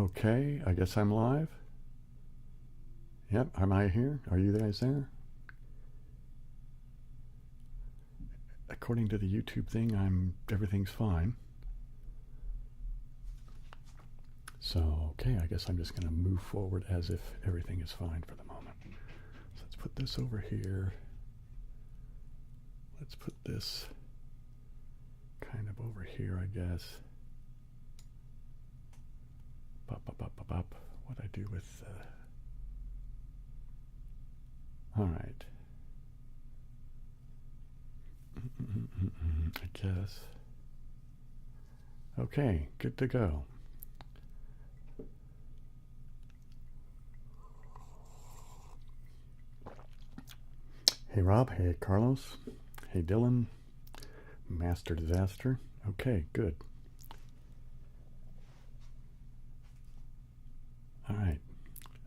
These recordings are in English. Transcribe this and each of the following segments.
Okay, I guess I'm live. Yep, am I here? Are you guys there? According to the YouTube thing, everything's fine. So, okay, I guess I'm just going to move forward as if everything is fine for the moment. So let's put this over here. Let's put this kind of over here, I guess. What I do with... all right. I guess. Okay, good to go. Hey Rob, hey Carlos, hey Dylan, Master Disaster. Okay, good. All right.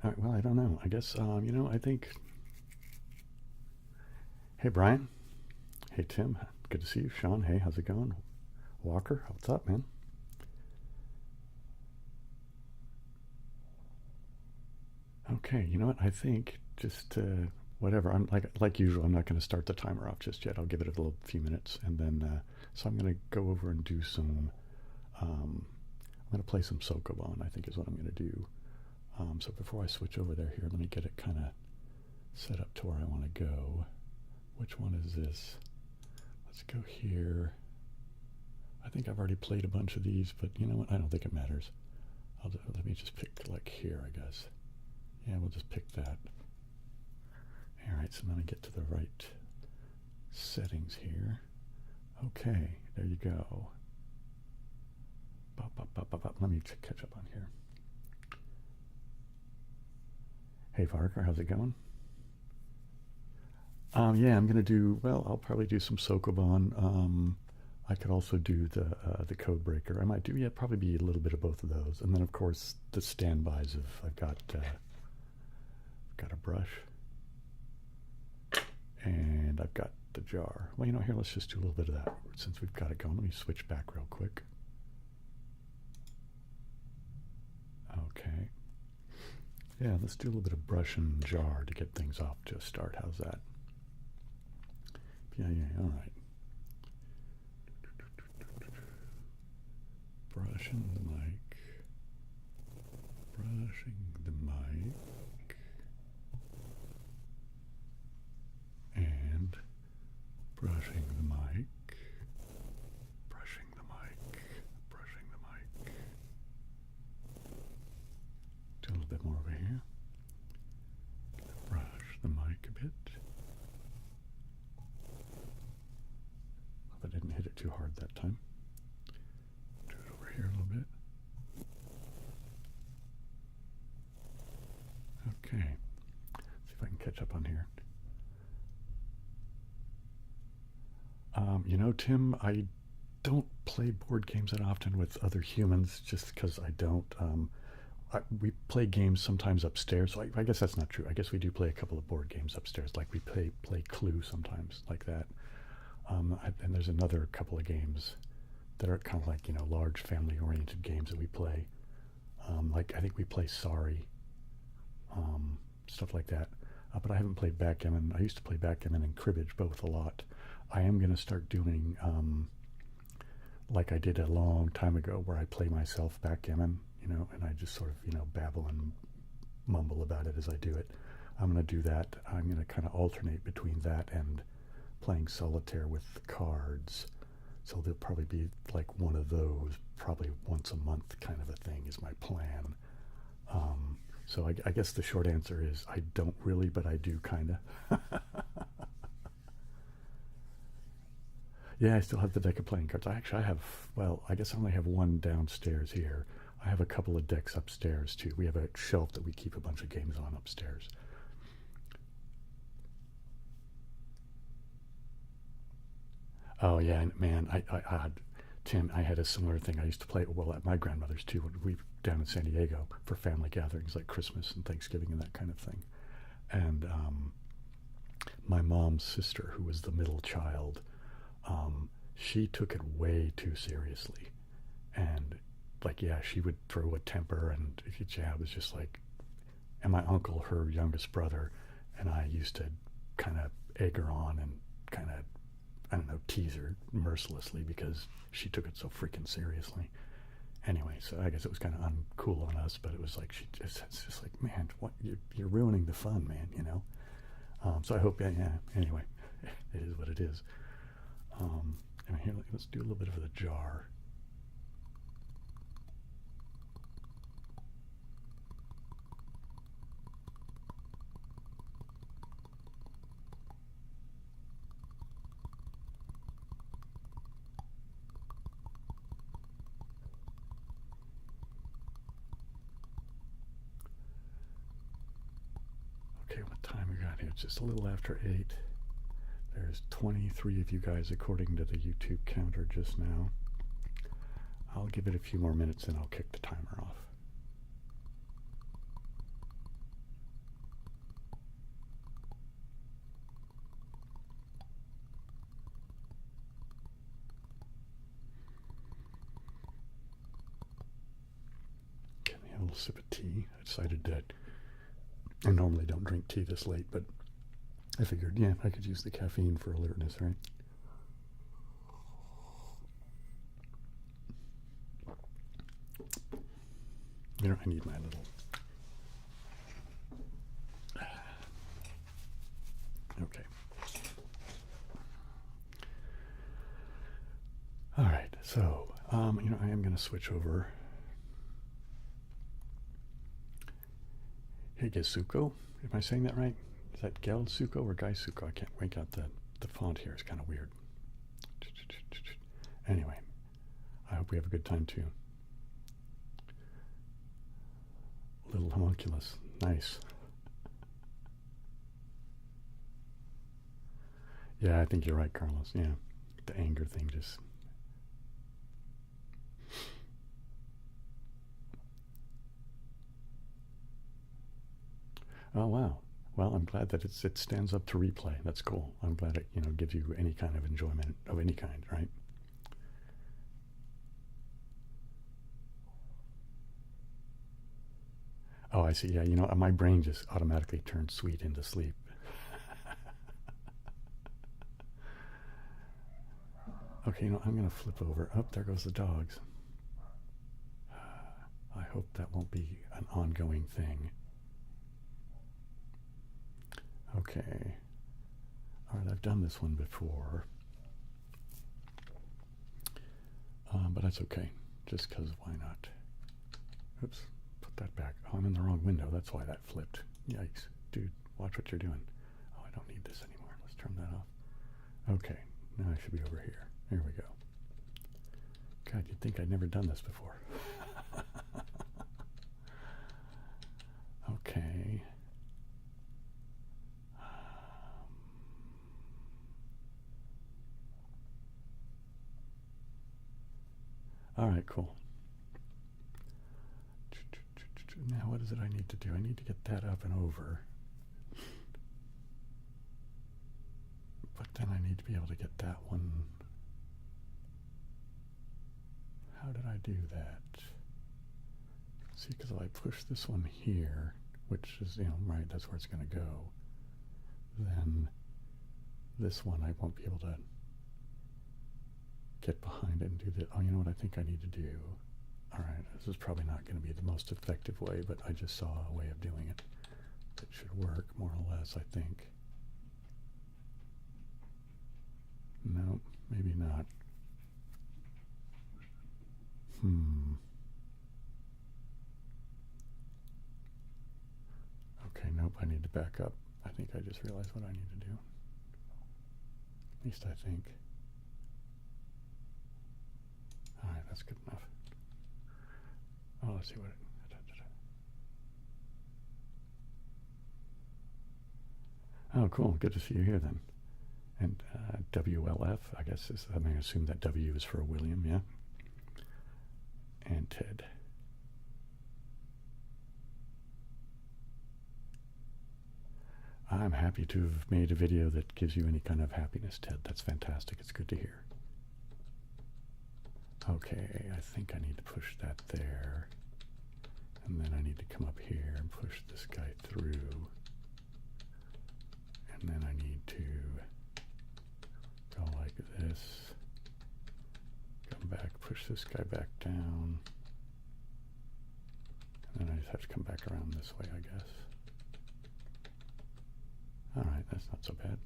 All right, well, I don't know. I guess, I think... Hey Brian. Hey Tim, good to see you. Sean, hey, how's it going? Walker, what's up, man? Okay, you know what? I think just whatever. I'm like usual. I'm not going to start the timer off just yet. I'll give it a little few minutes, and then so I'm going to go over and do some. I'm going to play some Sokoban, I think is what I'm going to do. So before I switch over there, here, let me get it kind of set up to where I want to go. Which one is this? Let's go here. I think I've already played a bunch of these, but you know what? I don't think it matters. Let me just pick like here, I guess. Yeah, we'll just pick that. All right, so let me get to the right settings here. Okay, there you go. Let me catch up on here. Hey, Varker, how's it going? Yeah, I'm gonna do, well, I'll probably do some Sokoban. I could also do the code breaker. I might do, yeah, probably be a little bit of both of those. And then of course the standbys of, I've got a brush and I've got the jar. Well, you know, here, let's just do a little bit of that since we've got it going. Let me switch back real quick. Okay. Yeah, let's do a little bit of brush and jar to get things off to a start. How's that? Yeah, all right. Brushing the mic. Brushing the mic. And brushing the mic. Brushing the mic. Brushing the mic. Do a little bit more over here. Brush the mic a bit. Hope I didn't hit it too hard that time. Do it over here a little bit. Okay. See if I can catch up on here. You know, Tim, I don't play board games that often with other humans just because I don't. We play games sometimes upstairs, so I guess that's not true. I guess we do play a couple of board games upstairs, like we play Clue sometimes, like that. And there's another couple of games that are kind of like, you know, large family-oriented games that we play. Like I think we play Sorry, stuff like that. But I haven't played backgammon. I used to play backgammon and cribbage both a lot. I am going to start doing, like I did a long time ago, where I play myself backgammon, you know, and I just sort of, you know, babble and mumble about it as I do it. I'm going to do that. I'm going to kind of alternate between that and playing solitaire with the cards. So there'll probably be like one of those, probably once a month kind of a thing is my plan. So I guess the short answer is I don't really, but I do kind of. Yeah, I still have the deck of playing cards. I have, well, I guess I only have one downstairs here. I have a couple of decks upstairs too. We have a shelf that we keep a bunch of games on upstairs. Oh yeah, man, Tim, I had a similar thing. I used to play, well, at my grandmother's too, when we down in San Diego for family gatherings like Christmas and Thanksgiving and that kind of thing. And my mom's sister, who was the middle child, she took it way too seriously, and like, yeah, she would throw a temper, and yeah, it was just like, and my uncle, her youngest brother, and I used to kind of egg her on and kind of, I don't know, tease her mercilessly because she took it so freaking seriously. Anyway, so I guess it was kind of uncool on us, but it was like, it's just like, man, what, you're ruining the fun, man, you know? So I hope, yeah, anyway, it is what it is. And here, let's do a little bit of the jar. Okay, what time we got here? It's just a little after 8. There's 23 of you guys according to the YouTube counter just now. I'll give it a few more minutes and I'll kick the timer off. Get me a little sip of tea. I decided that I normally don't drink tea this late, but I figured, yeah, I could use the caffeine for alertness, right? You know, I need my little... Okay. All right, so, you know, I am going to switch over. Higesuko, am I saying that right? Is that Gelsuko or Gaisuko? I can't make out the font here. It's kind of weird. Anyway, I hope we have a good time too. Little homunculus. Nice. Yeah, I think you're right, Carlos. Yeah, the anger thing just... Oh, wow. Well, I'm glad that it stands up to replay. That's cool. I'm glad it, you know, gives you any kind of enjoyment of any kind, right? Oh, I see. Yeah, you know, my brain just automatically turned sweet into sleep. Okay, you know, I'm going to flip over. Oh, there goes the dogs. I hope that won't be an ongoing thing. Okay. All right, I've done this one before. But that's okay, just because why not? Oops, put that back. Oh, I'm in the wrong window. That's why that flipped. Yikes. Dude, watch what you're doing. Oh, I don't need this anymore. Let's turn that off. Okay, now I should be over here. Here we go. God, you'd think I'd never done this before. Okay. All right, cool. Now, what is it I need to do? I need to get that up and over. But then I need to be able to get that one. How did I do that? See, because if I push this one here, which is, you know, right, that's where it's going to go, then this one I won't be able to get behind it and do that. Oh, you know what I think I need to do? All right, this is probably not going to be the most effective way, but I just saw a way of doing it that should work, more or less, I think. No, maybe not. Okay, nope, I need to back up. I think I just realized what I need to do. At least I think. All right, that's good enough. Oh, let's see what it... Oh, cool. Good to see you here then. And WLF, I guess, is, I mean, I assume that W is for William, yeah? And Ted. I'm happy to have made a video that gives you any kind of happiness, Ted. That's fantastic. It's good to hear. Okay, I think I need to push that there. push this guy back down. And then I just have to come back around this way, I guess. All right, that's not so bad.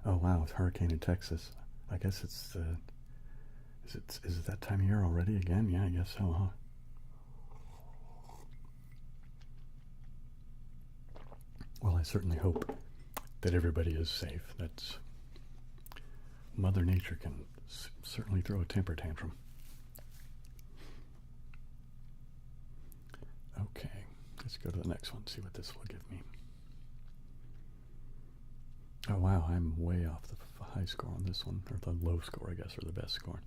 Oh wow, it's hurricane in Texas. I guess it's is it that time of year already again? Yeah, I guess so, huh? Well, I certainly hope that everybody is safe. That's Mother Nature can certainly throw a temper tantrum. Okay, let's go to the next one, see what this will give me. Oh wow, I'm way off the high score on this one, or the low score, I guess, or the best score.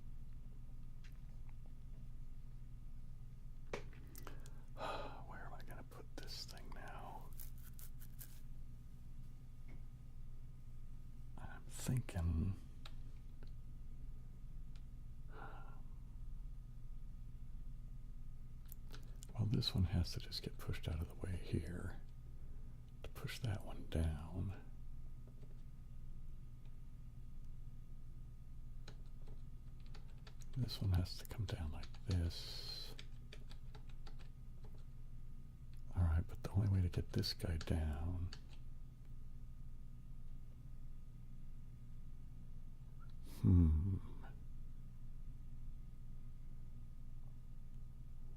Where am I going to put this thing now? I'm thinking... Well, this one has to just get pushed out of the way here to push that one down. This one has to come down like this. Alright, but the only way to get this guy down...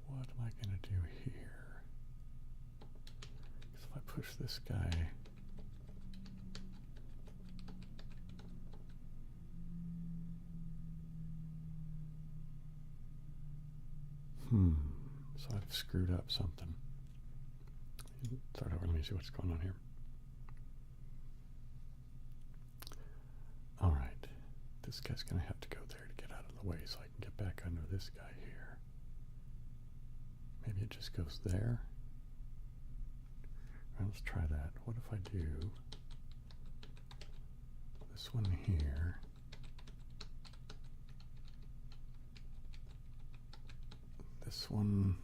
What am I going to do here? Because if I push this guy... So I've screwed up something. Start over, let me see what's going on here. Alright, this guy's going to have to go there to get out of the way so I can get back under this guy here. Maybe it just goes there. All right, let's try that. What if I do this one here? This one...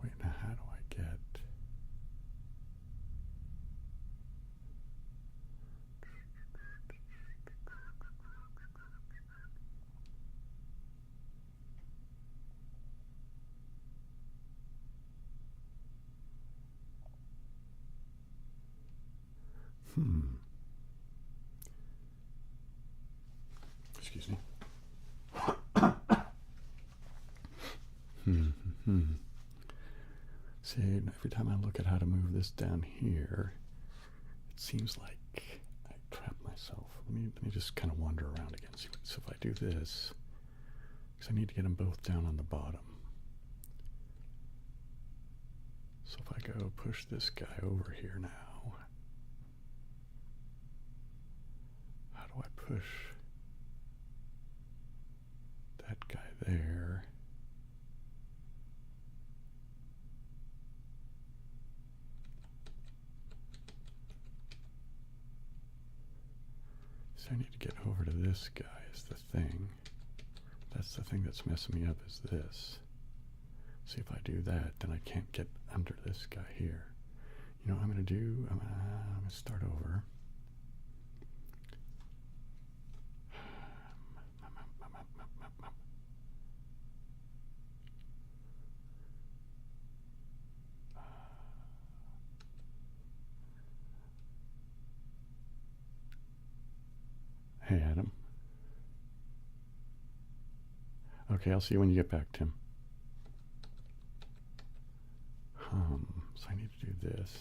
Wait, now how do I get... Excuse me. See, every time I look at how to move this down here, it seems like I trap myself. Let me just kind of wander around again. See, so if I do this, because I need to get them both down on the bottom. So if I go push this guy over here now, how do I push that guy there? So I need to get over to this guy is the thing. That's the thing that's messing me up is this. See, if I do that, then I can't get under this guy here. You know what I'm going to do? I'm going to start over. Hey, Adam. Okay, I'll see you when you get back, Tim. So I need to do this.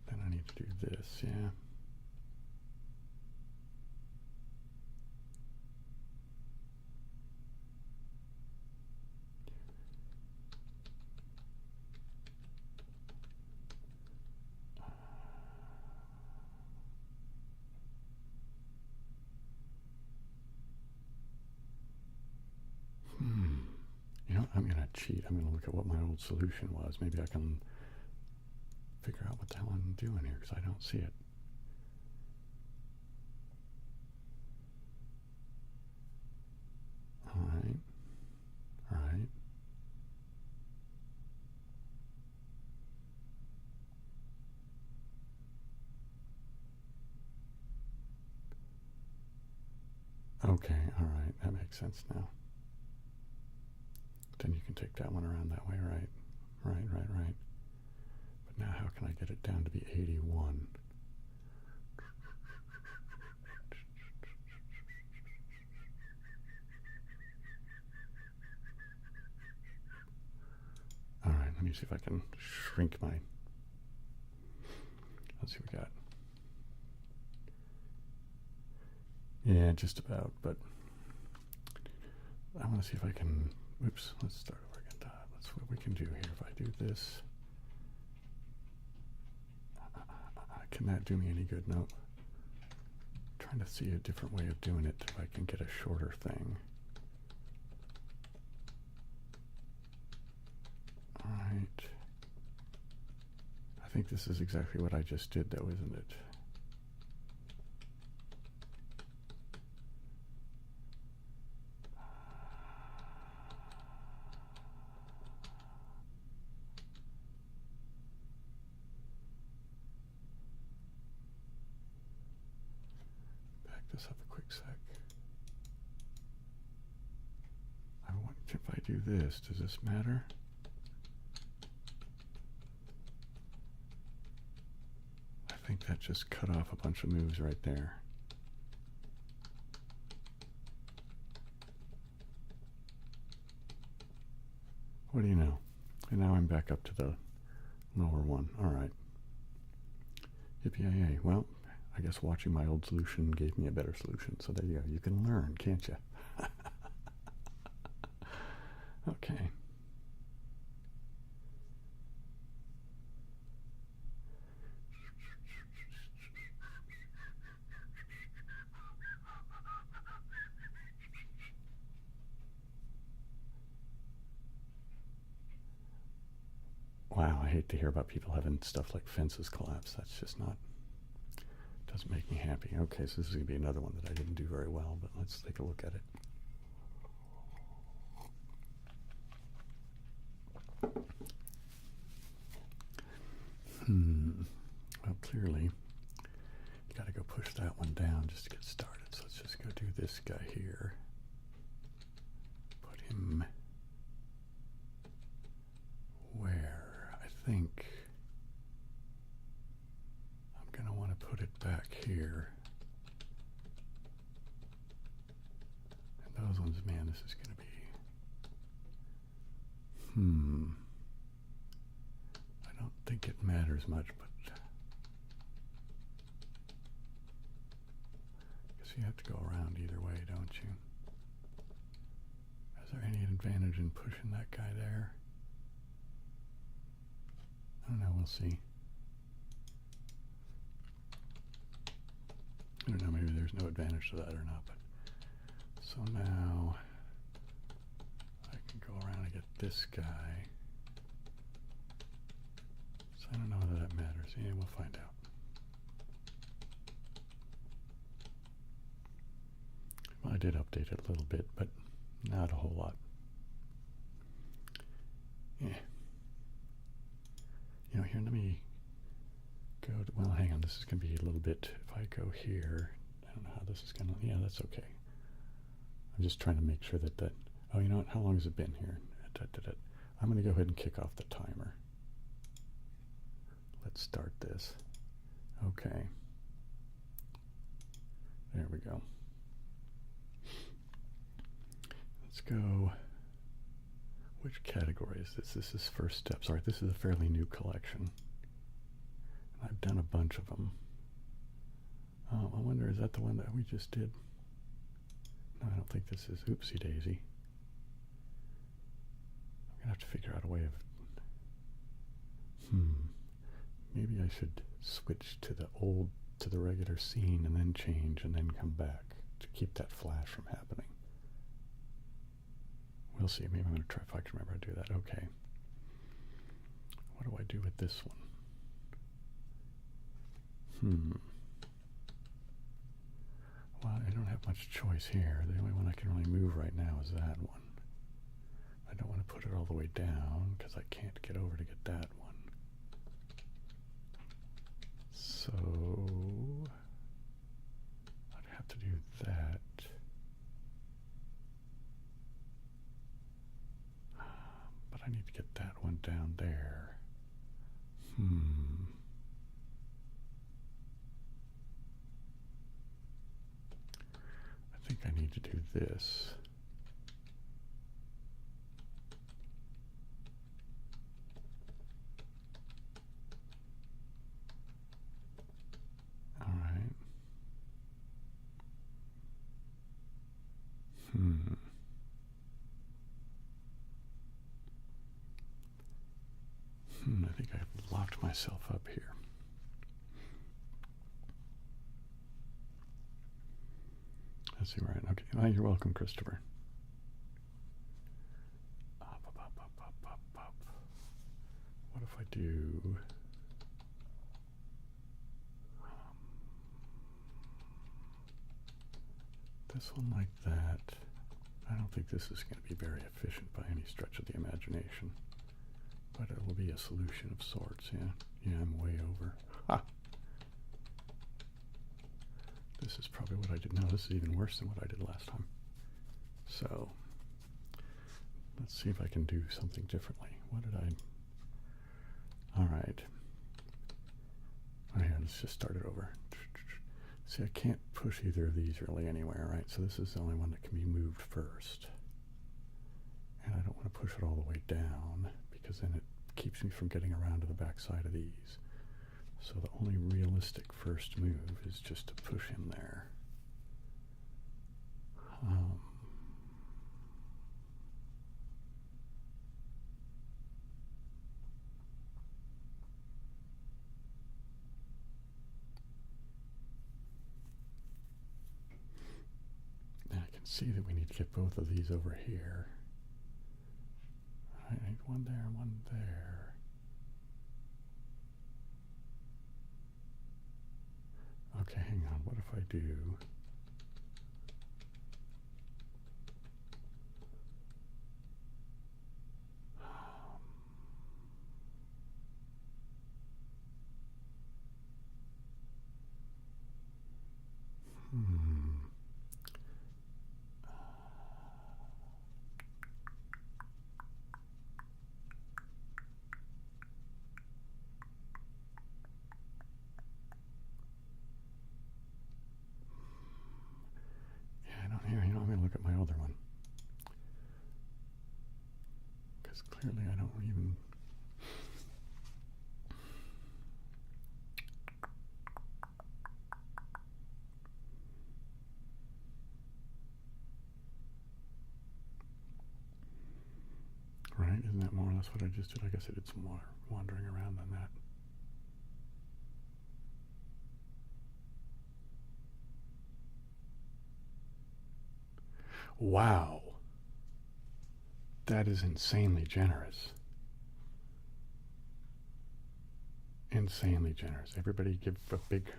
Then I need to do this, yeah. You know, I'm going to cheat. I'm going to look at what my old solution was. Maybe I can figure out what the hell I'm doing here because I don't see it. Okay, all right, that makes sense now. Then you can take that one around that way, right? Right. But now how can I get it down to be 81? All right, let me see if I can shrink my... Let's see what we got. Yeah, just about, but I want to see if I can... Oops, let's start over again. That's what we can do here. If I do this... Can that do me any good? No. Trying to see a different way of doing it if I can get a shorter thing. All right. I think this is exactly what I just did, though, isn't it? Back this up a quick sec. I want, if I do this, does this matter? I think that just cut off a bunch of moves right there. What do you know? And now I'm back up to the lower one. All right. Yippee-yay. Well, I guess watching my old solution gave me a better solution. So there you go. You can learn, can't you? Okay. Wow, I hate to hear about people having stuff like fences collapse. That's just not, doesn't make me happy. Okay, so this is going to be another one that I didn't do very well, but let's take a look at it. Well, clearly, you got to go push that one down just to get started. So let's just go do this guy here. Put him where? I think I'm going to want to put it back here. And those ones, man, this is going to be... I don't think it matters much, but I guess you have to go around either way, don't you? Is there any advantage in pushing that guy there? I don't know, we'll see. I don't know, maybe there's no advantage to that or not, but so now I can go around and get this guy. So I don't know whether that matters. Yeah, we'll find out. Well, I did update it a little bit, but not a whole lot. Yeah. You know, here, let me go to, well, hang on, this is going to be a little bit, if I go here, I don't know how this is going to, yeah, that's okay. I'm just trying to make sure that oh, you know what, how long has it been here? I'm going to go ahead and kick off the timer. Let's start this. Okay. There we go. Let's go. Which category is this? This is first steps. All right, this is a fairly new collection. I've done a bunch of them. Oh, I wonder, is that the one that we just did? No, I don't think this is. Oopsie daisy. I'm going to have to figure out a way of... Maybe I should switch to the regular scene and then change and then come back to keep that flash from happening. We'll see. Maybe I'm going to try if I can remember how to do that. Okay. What do I do with this one? Well, I don't have much choice here. The only one I can really move right now is that one. I don't want to put it all the way down because I can't get over to get that one. So I'd have to do that. down there. I think I need to do this. All right. I think I've locked myself up here. Let's see where I... Okay. Oh, you're welcome, Christopher. Up. What if I do... this one like that? I don't think this is going to be very efficient by any stretch of the imagination. But it will be a solution of sorts, yeah. Yeah, I'm way over. Ha! This is probably what I did. No, this is even worse than what I did last time. So, let's see if I can do something differently. What did I... All right. Oh, yeah, let's just start it over. See, I can't push either of these really anywhere, right? So this is the only one that can be moved first. And I don't want to push it all the way down, because then it keeps me from getting around to the back side of these. So the only realistic first move is just to push him there. Now I can see that we need to get both of these over here. I need one there, one there. Okay, hang on. What if I do... Look at my other one, because clearly I don't even... Right? Isn't that more or less what I just did? I guess I did some more wandering around on that. Wow. That is insanely generous. Insanely generous. Everybody give a big...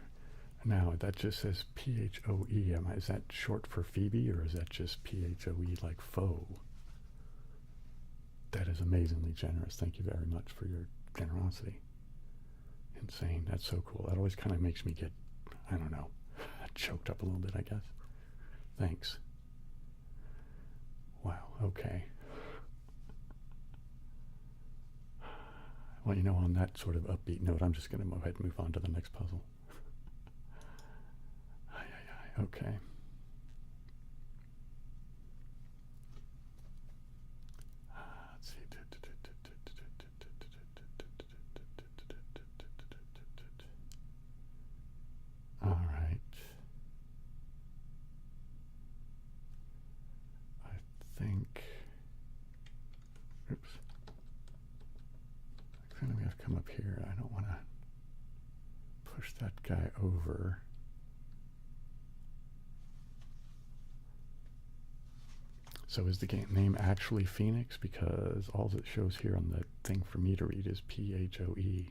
Now, that just says P-H-O-E. Is that short for Phoebe, or is that just P-H-O-E like foe? That is amazingly generous. Thank you very much for your generosity. Insane. That's so cool. That always kind of makes me get, I don't know, choked up a little bit, I guess. Thanks. Wow, okay. Well, you know, on that sort of upbeat note, I'm just going to go ahead and move on to the next puzzle. Okay. Let's see. All right. I think... Oops. I think we have to come up here. I don't want to push that guy over. So is the game name actually Phoenix? Because all it shows here on the thing for me to read is P-H-O-E.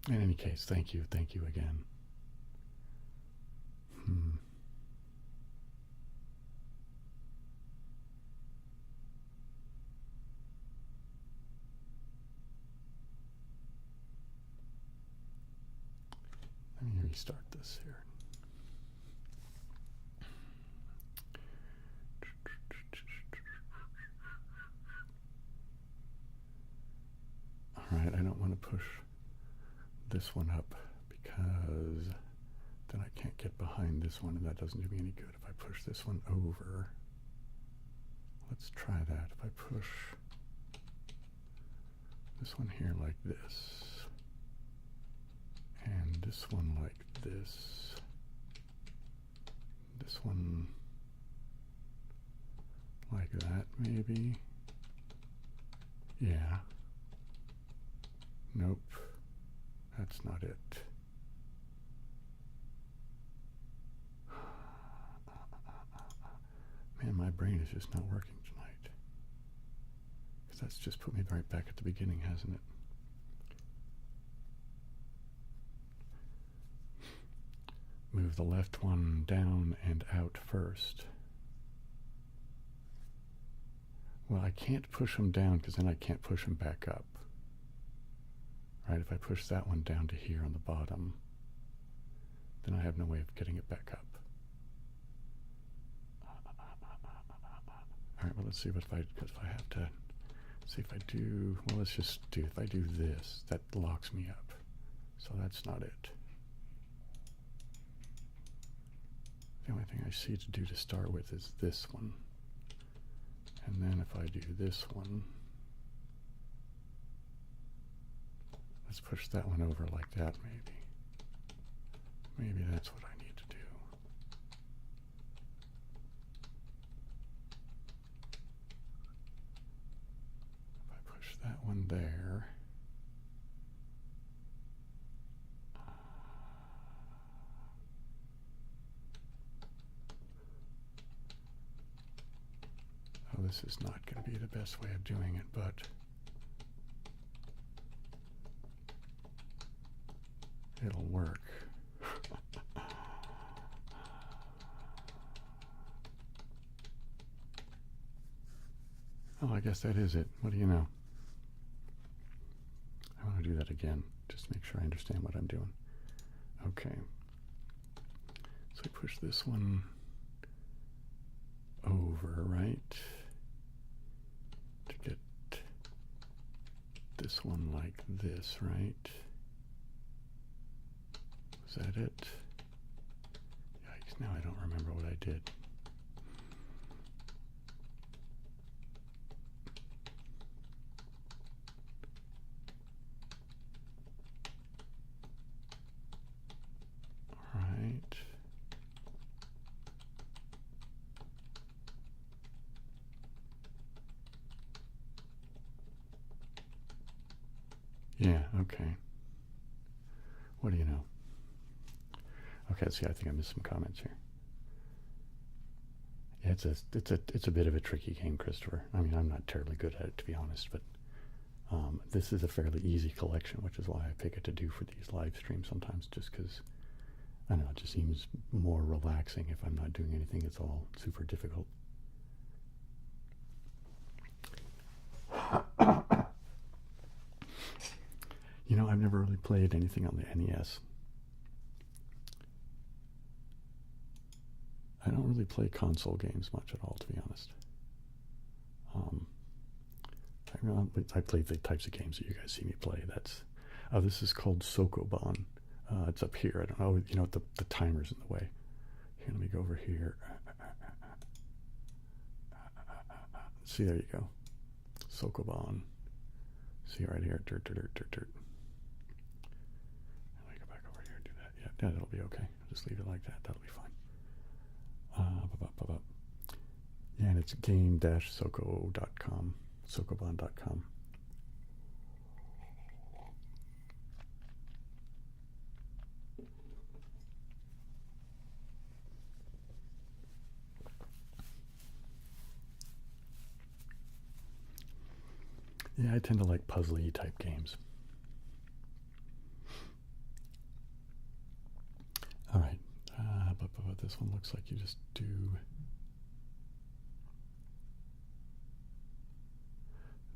In any case, thank you again. Let me restart this here. push this one up, because then I can't get behind this one, and that doesn't do me any good. If I push this one over, let's try that. If I push this one here like this, and this one like this one like that, maybe. Yeah. Nope. That's not it. Man, my brain is just not working tonight. Because that's just put me right back at the beginning, hasn't it? Move the left one down and out first. Well, I can't push them down because then I can't push them back up. Right, if I push that one down to here on the bottom, then I have no way of getting it back up. All right, well, let's see what because if I have to, see if I do, well, let's just do, if I do this, that locks me up. So that's not it. The only thing I see to do to start with is this one. And then if I do this one, let's push that one over like that, maybe. Maybe that's what I need to do. If I push that one there, oh, this is not going to be the best way of doing it, but it'll work. Oh, I guess that is it. What do you know? I want to do that again, just to make sure I understand what I'm doing. Okay. So I push this one over, right? To get this one like this, right? Is that it? Yikes, now I don't remember what I did. All right. Yeah, okay. What do you know? Okay, see, I think I missed some comments here. Yeah, it's a bit of a tricky game, Christopher. I mean, I'm not terribly good at it, to be honest, but this is a fairly easy collection, which is why I pick it to do for these live streams sometimes, just because, I don't know, it just seems more relaxing if I'm not doing anything that's all super difficult. You know, I've never really played anything on the NES. I don't really play console games much at all, to be honest. I play the types of games that you guys see me play. That's, oh, this is called Sokoban. It's up here. I don't know. You know, the timer's in the way. Here, let me go over here. See, there you go. Sokoban. See right here. Dirt, dirt, dirt, dirt, dirt. Let me go back over here and do that. Yeah, that'll be okay. I'll just leave it like that. That'll be fine. Yeah, and it's game-soko.com, sokoban.com. Yeah, I tend to like puzzly type games. All right, but this one looks like you just do.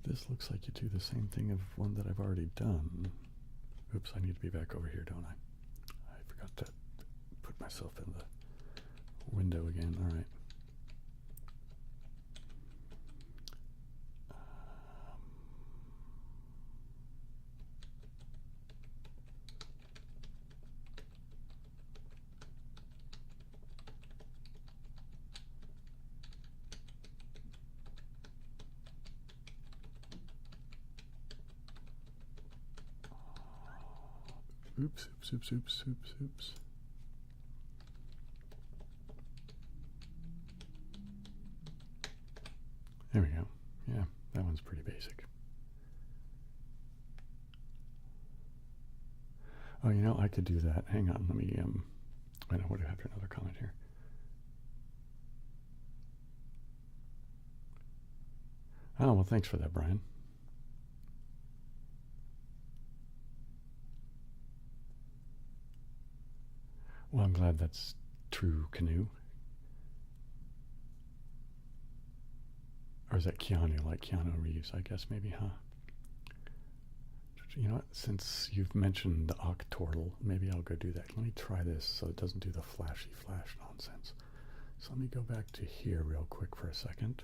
This looks like you do the same thing of one that I've already done. Oops, I need to be back over here, don't I? I forgot to put myself in the window again. All right. Oops, oops, oops, oops, oops, oops. There we go. Yeah, that one's pretty basic. Oh, you know, I could do that. Hang on, let me, wait, what do I have for another comment here? Oh, well, thanks for that, Brian. Well, I'm glad that's true, Canoe. Or is that Keanu, like Keanu Reeves, I guess, maybe, huh? You know what, since you've mentioned the Octordle, maybe I'll go do that. Let me try this so it doesn't do the flashy flash nonsense. So let me go back to here real quick for a second.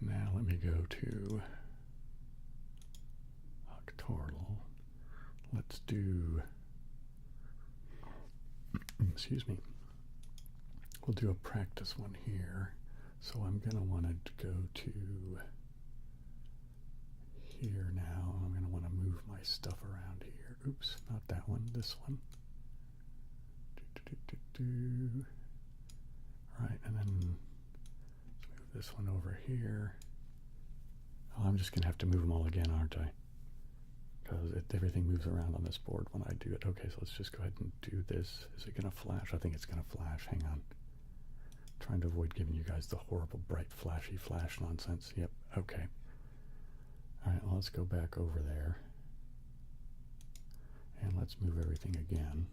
Now let me go to Octordle. Let's do, excuse me, we'll do a practice one here. So I'm going to want to go to here now. I'm going to want to move my stuff around here. Oops, not that one, this one. Right, and then let's move this one over here. Oh, I'm just going to have to move them all again, aren't I? Because everything moves around on this board when I do it. Okay, so let's just go ahead and do this. Is it going to flash? I think it's going to flash. Hang on. Trying to avoid giving you guys the horrible, bright, flashy flash nonsense. Yep, okay. All right, well, let's go back over there. And let's move everything again.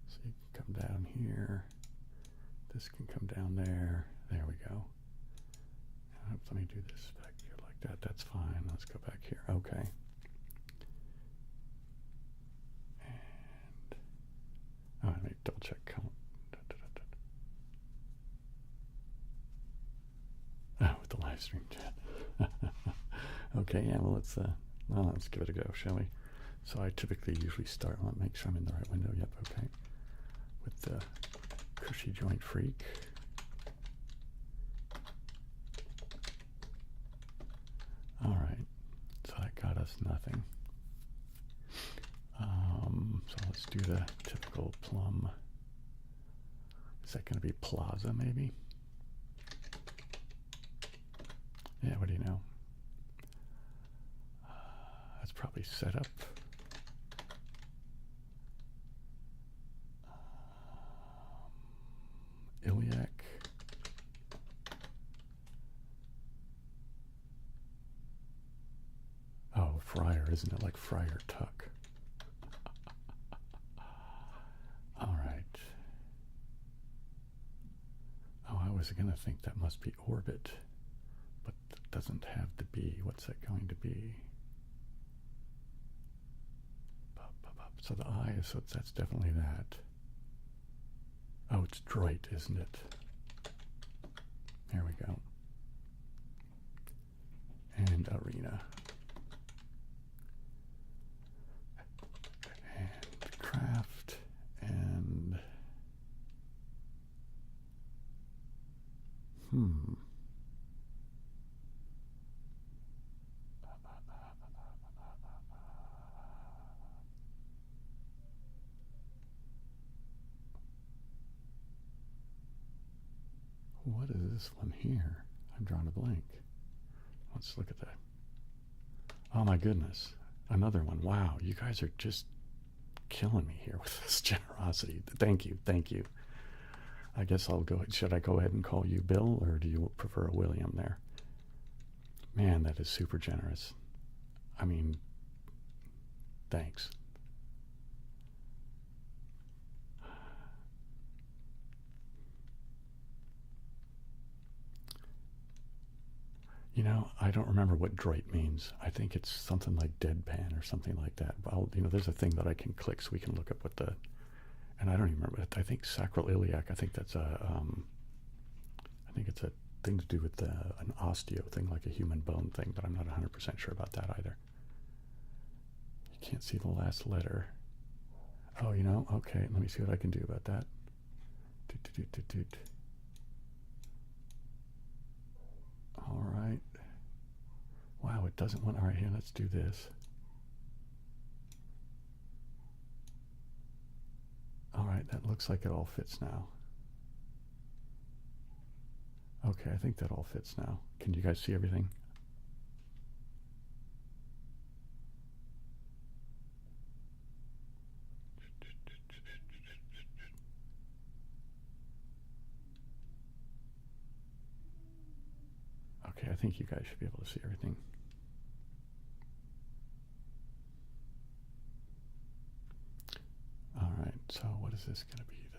So you can come down here. This can come down there. There we go. Let me do this back here like that. That's fine. Let's go back here. Okay. And, oh, let me double check count. Oh, with the live stream chat. Okay, yeah, well, let's give it a go, shall we? So I typically usually start, I'll make sure I'm in the right window. Yep, okay. With the cushy joint freak. All right, so that got us nothing. So let's do the typical plum. Is that going to be Plaza, maybe? Yeah, what do you know? That's probably set up. Iliac. Oh, Friar, isn't it? Like Friar Tuck. All right. Oh, I was going to think that must be Orbit, but it doesn't have the B. What's that going to be? So the I, so that's definitely that. Oh, it's Droit, isn't it? There we go. And Arena. And Craft. And... What is this one here? I'm drawing a blank. Let's look at that. Oh my goodness. Another one. Wow, you guys are just killing me here with this generosity. Thank you, thank you. I guess I'll go, should I go ahead and call you Bill, or do you prefer a William there? Man, that is super generous. I mean, thanks. You know, I don't remember what droit means. I think it's something like deadpan or something like that. Well, you know, there's a thing that I can click so we can look up what the, and I don't even remember it. I think sacroiliac, I think that's a, I think it's a thing to do with an osteo thing, like a human bone thing, but I'm not 100% sure about that either. You can't see the last letter. Oh, you know, okay, let me see what I can do about that. All right. Wow, it doesn't want, all right, here, let's do this. looks like it all fits now. Okay, I think that all fits now. Can you guys see everything? Okay, I think you guys should be able to see everything. All right, so what is this going to be, though?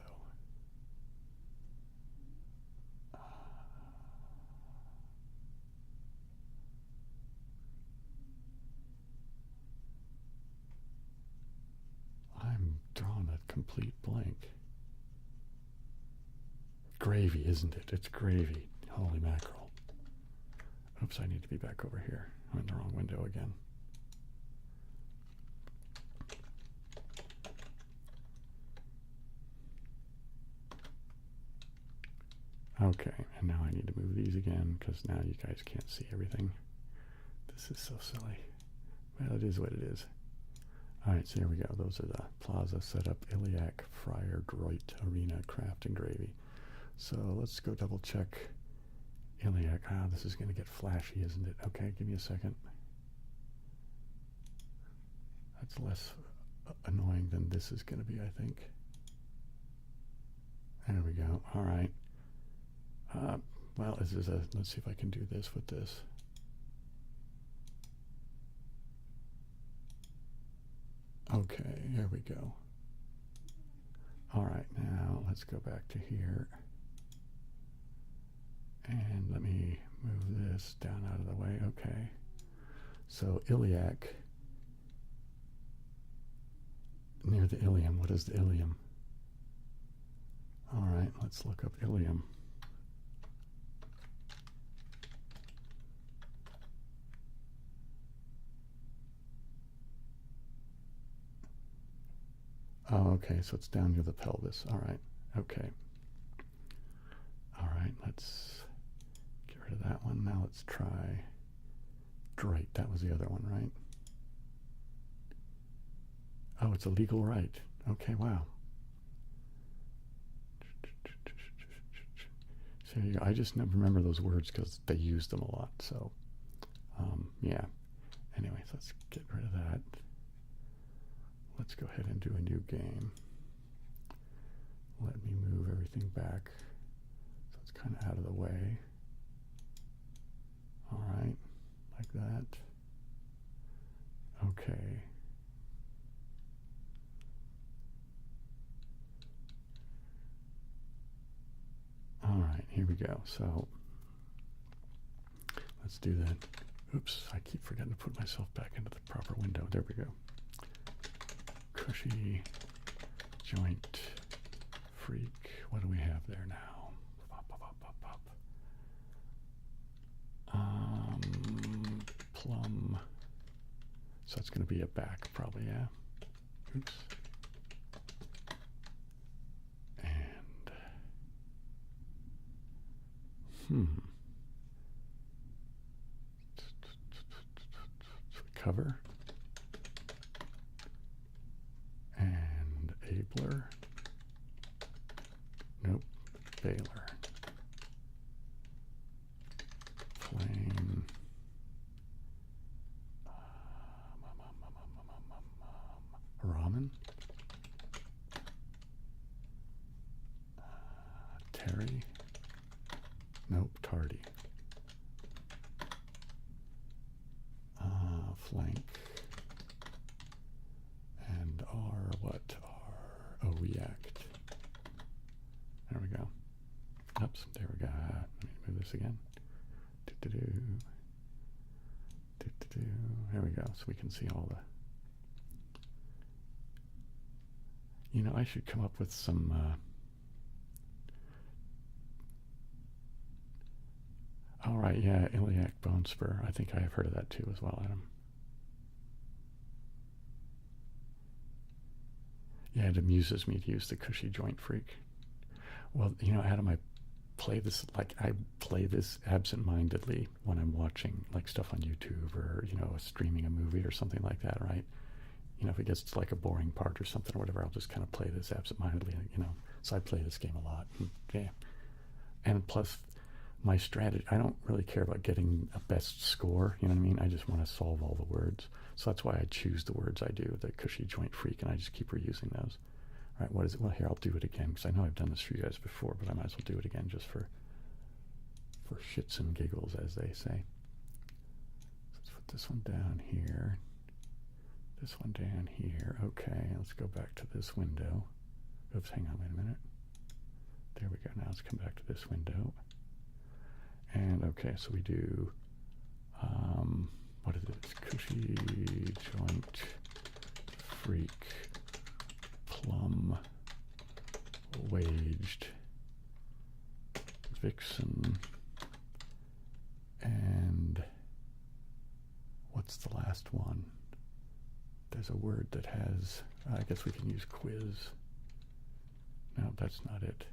I'm drawing a complete blank. Gravy, isn't it? It's gravy. Holy mackerel. Oops, I need to be back over here. I'm in the wrong window again. Okay, and now I need to move these again because now you guys can't see everything. This is so silly. Well, it is what it is. All right, so here we go. Those are the Plaza, Setup, Iliac, Friar, Droit, Arena, Craft, and Gravy. So let's go double check Iliac. Ah, this is going to get flashy, isn't it? Okay, give me a second. That's less annoying than this is going to be, I think. There we go. All right. Well, this is a, let's see if I can do this with this. Okay, here we go. All right, now let's go back to here. And let me move this down out of the way. Okay. So iliac, near the ilium. What is the ilium? All right, let's look up ilium. Oh, okay, so it's down near the pelvis. All right, okay. All right, let's get rid of that one. Now let's try Droit. That was the other one, right? Oh, it's a legal right. Okay, wow. So here you go. I just never remember those words because they use them a lot. So, yeah. Anyways, let's get rid of that. Let's go ahead and do a new game. Let me move everything back so it's kind of out of the way. All right, like that. Okay. All right, here we go. So let's do that. Oops, I keep forgetting to put myself back into the proper window. There we go. Cushy joint freak. What do we have there now? Pop, pop, pop, pop, pop. Plum. So it's going to be a back, probably, yeah. Oops. And cover. And Abler. Nope. Baylor. Flame. Ramen. Terry. Nope. Tardy. Flank. And R, what? R, oh, react. There we go. Oops, there we go. Let me move this again. There we go. So we can see all the... You know, I should come up with some... all right, yeah, iliac bone spur. I think I have heard of that too as well, Adam. Yeah, it amuses me to use the cushy joint freak. Well, you know, Adam, I play this absent-mindedly when I'm watching like stuff on YouTube or, you know, streaming a movie or something like that, right? if it gets to like a boring part or something or whatever, I'll just kind of play this absentmindedly, So I play this game a lot. Yeah. And plus, my strategy, I don't really care about getting a best score, you know what I mean? I just want to solve all the words. So that's why I choose the words I do, the cushy joint freak, and I just keep reusing those. All right, what is it? Well, here, I'll do it again, because I know I've done this for you guys before, but I might as well do it again just for shits and giggles, as they say. Let's put this one down here. This one down here. Okay, let's go back to this window. Oops, hang on, wait a minute. There we go. Now let's come back to this window. And okay, so we do, what is it? It's cushy joint freak plum waged vixen, and what's the last one? There's a word that has, I guess we can use quiz. No, that's not it.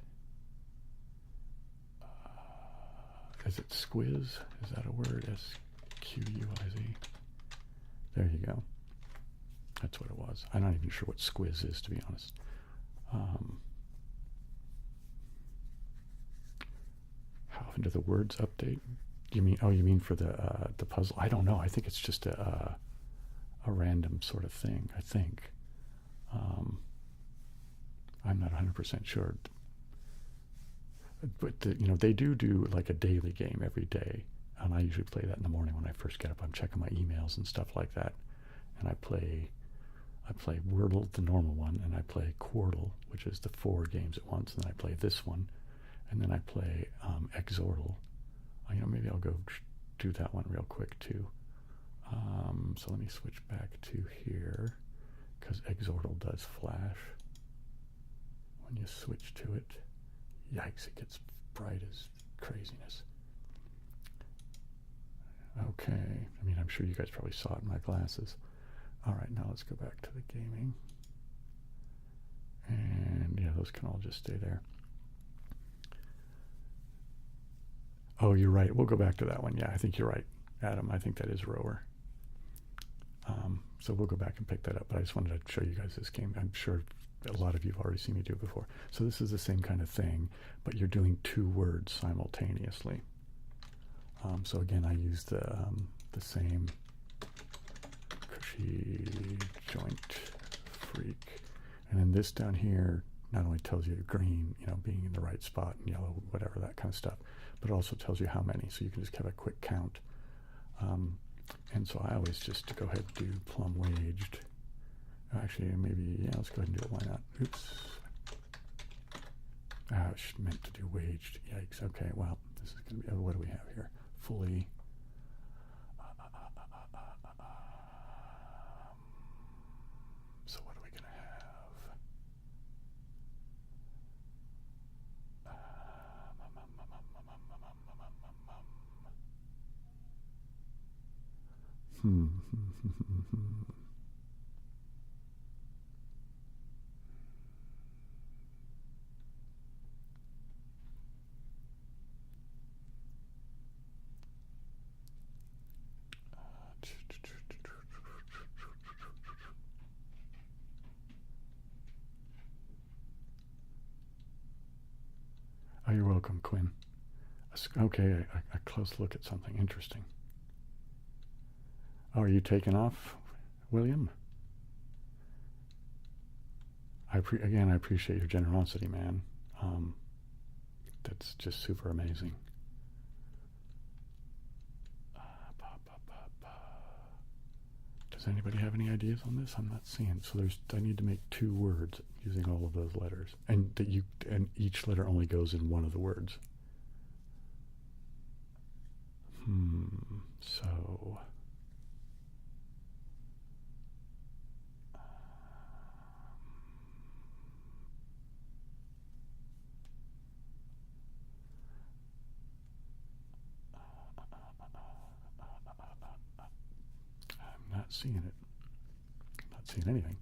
Is it squiz? Is that a word? S-Q-U-I-Z. There you go. That's what it was. I'm not even sure what squiz is, to be honest. How often do the words update? You mean for the puzzle? I don't know. I think it's just a random sort of thing, I think. I'm not 100% sure. But they do like a daily game every day, and I usually play that in the morning when I first get up. I'm checking my emails and stuff like that, and I play Wordle, the normal one, and I play Quordle, which is the 4 games at once, and then I play this one, and then I play Exordle. Maybe I'll go do that one real quick too. So let me switch back to here, because Exordle does flash when you switch to it. Yikes, it gets bright as craziness. Okay, I'm sure you guys probably saw it in my glasses. All right, now let's go back to the gaming. And yeah, those can all just stay there. Oh, you're right. We'll go back to that one. Yeah, I think you're right, Adam. I think that is rower. So we'll go back and pick that up. But I just wanted to show you guys this game. I'm sure a lot of you have already seen me do it before. So this is the same kind of thing, but you're doing 2 words simultaneously. So again, I use the same cushy joint freak. And then this down here not only tells you green, being in the right spot, and yellow, whatever, that kind of stuff, but it also tells you how many. So you can just have a quick count. And so I always just go ahead and do plum waged. Actually, maybe, yeah, let's go ahead and do it. Why not? Oops. I meant to do waged. Yikes. Okay, well, this is going to be, what do we have here? Fully. So what are we going to have? Oh, you're welcome, Quinn. Okay, a close look at something interesting. Oh, are you taking off, William? Again, I appreciate your generosity, man. That's just super amazing. Does anybody have any ideas on this? I'm not seeing. So I need to make 2 words using all of those letters, and each letter only goes in one of the words. So I'm not seeing it. Not seeing anything.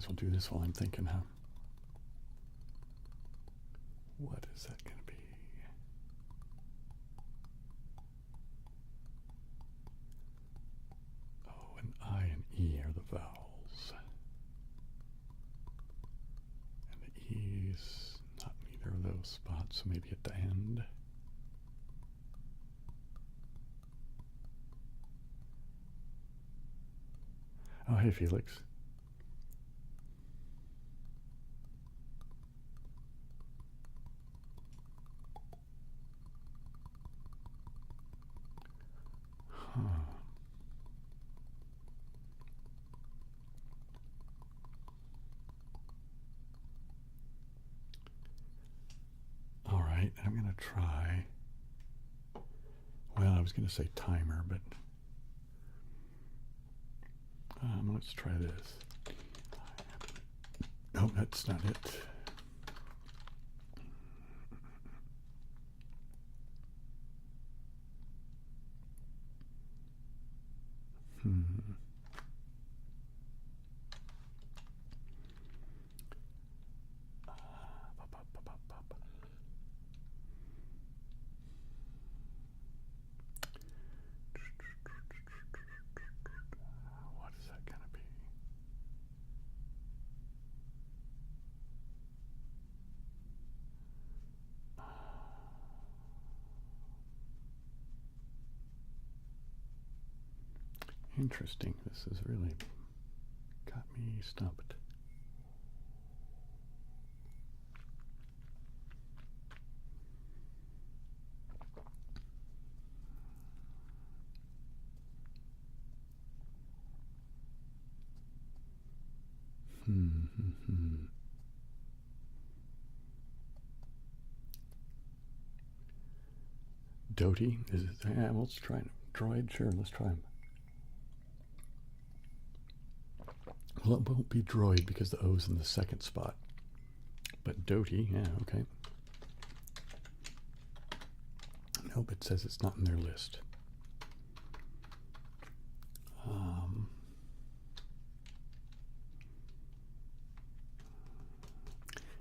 as well do this while I'm thinking, huh? What is that going to be? Oh, an I and E are the vowels. And the E's not in either of those spots, so maybe at the end. Oh, hey, Felix. Huh. All right, I'm going to try. Well, I was going to say timer, but let's try this. No, that's not it. What is that going to be? Interesting. This has really got me stumped. Doty? Is it? Yeah, let's try it. Droid? Sure, let's try him. Well, it won't be droid because the O's in the second spot. But Doty, yeah, okay. Nope, it says it's not in their list.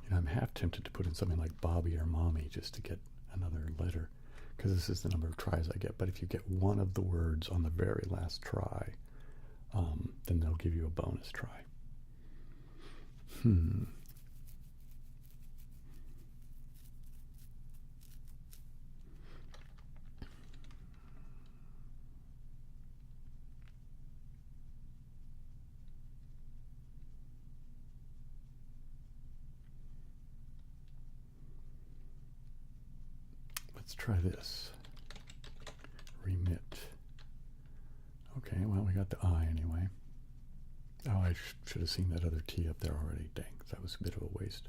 You know, I'm half tempted to put in something like Bobby or Mommy just to get another letter, because this is the number of tries I get. But if you get one of the words on the very last try, then they'll give you a bonus try. Let's try this. Remit. Okay, well, we got the I anyway. Oh, I should have seen that other T up there already. Dang, that was a bit of a waste.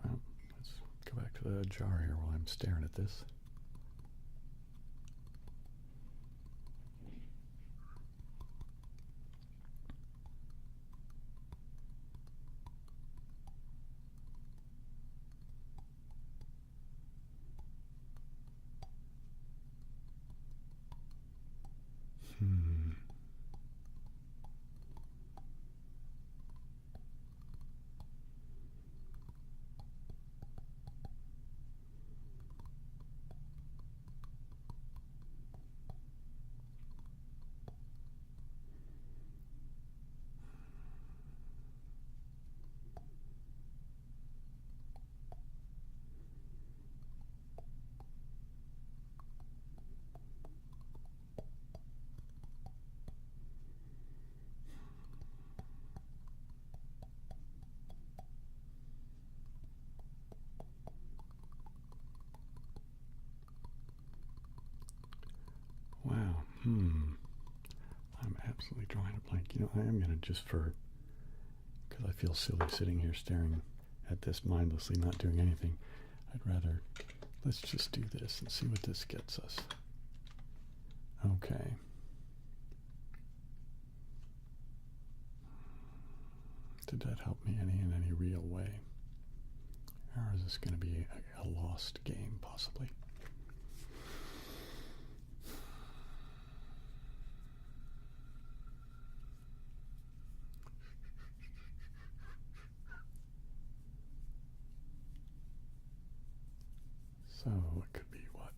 Well, let's go back to the jar here while I'm staring at this. Wow. I'm absolutely drawing a blank. You know, I am going to just because I feel silly sitting here staring at this mindlessly, not doing anything. I'd rather, let's just do this and see what this gets us. Okay. Did that help me in any real way? Or is this going to be a lost game, possibly? So it could be what?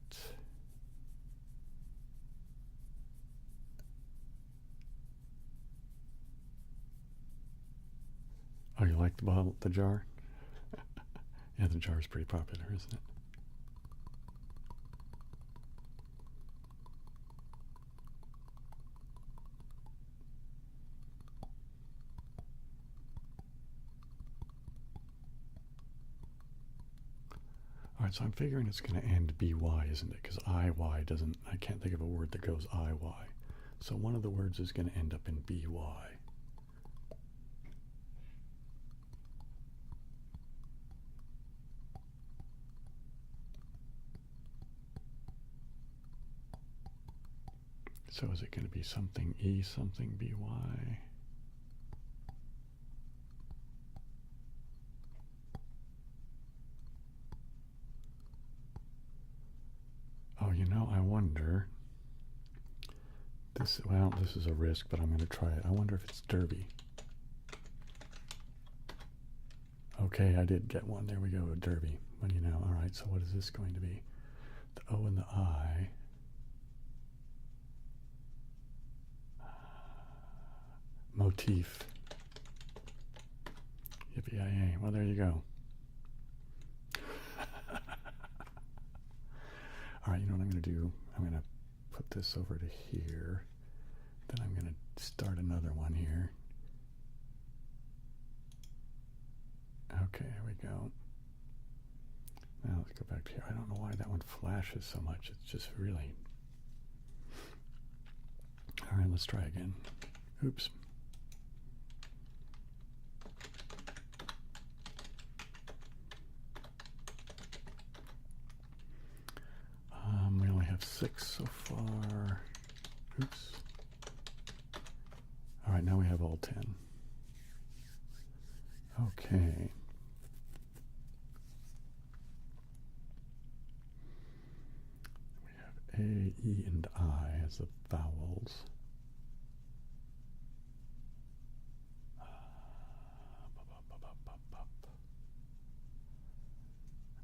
Oh, you like the bottle, the jar? Yeah, the jar is pretty popular, isn't it? All right, so I'm figuring it's going to end by, isn't it? Because IY doesn't, I can't think of a word that goes IY. So one of the words is going to end up in BY. So is it going to be something E, something BY? Oh, you know, I wonder. Well, this is a risk, but I'm going to try it. I wonder if it's Derby. Okay, I did get one. There we go, Derby. What do you know? All right, so what is this going to be? The O and the I. Motif. Yippee-yi-yay. Well, there you go. All right, you know what I'm going to do? I'm going to put this over to here. Then I'm going to start another one here. Okay, there we go. Now let's go back to here. I don't know why that one flashes so much. It's just really... All right, let's try again. Oops. We only have 6 so far. Oops. All right, now we have all 10. Okay. We have A, E, and I as the vowels.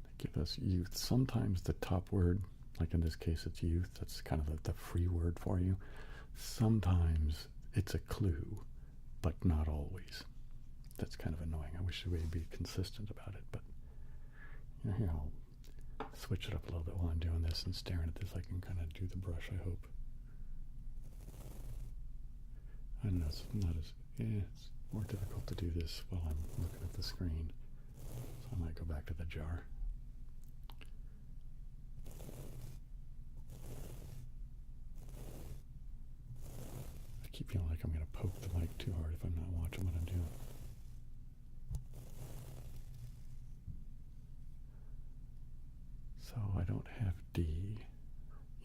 They give us youth. Sometimes the top word, like in this case it's youth, that's kind of the free word for you. Sometimes it's a clue, but not always. That's kind of annoying. I wish we'd be consistent about it, but you know, here I'll switch it up a little bit while I'm doing this and staring at this. I can kind of do the brush, I hope. I don't know, it's not as, it's more difficult to do this while I'm looking at the screen. So I might go back to the jar. I keep feeling like I'm going to poke the mic too hard if I'm not watching what I'm doing. So I don't have D.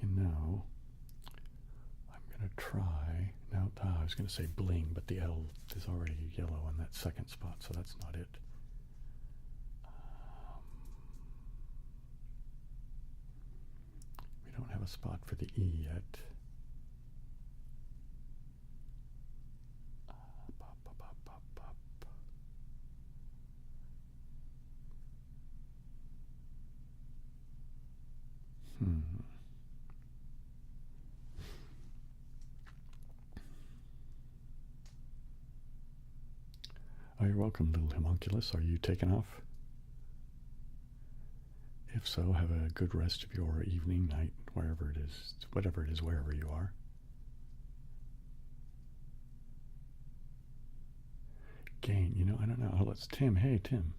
You know, I'm going to try. Now, I was going to say bling, but the L is already yellow in that second spot, so that's not it. We don't have a spot for the E yet. Oh, you're welcome, little homunculus. Are you taking off? If so, have a good rest of your evening, night, wherever it is, whatever it is, wherever you are. Gain, you know, I don't know. Oh, it's Tim. Hey, Tim.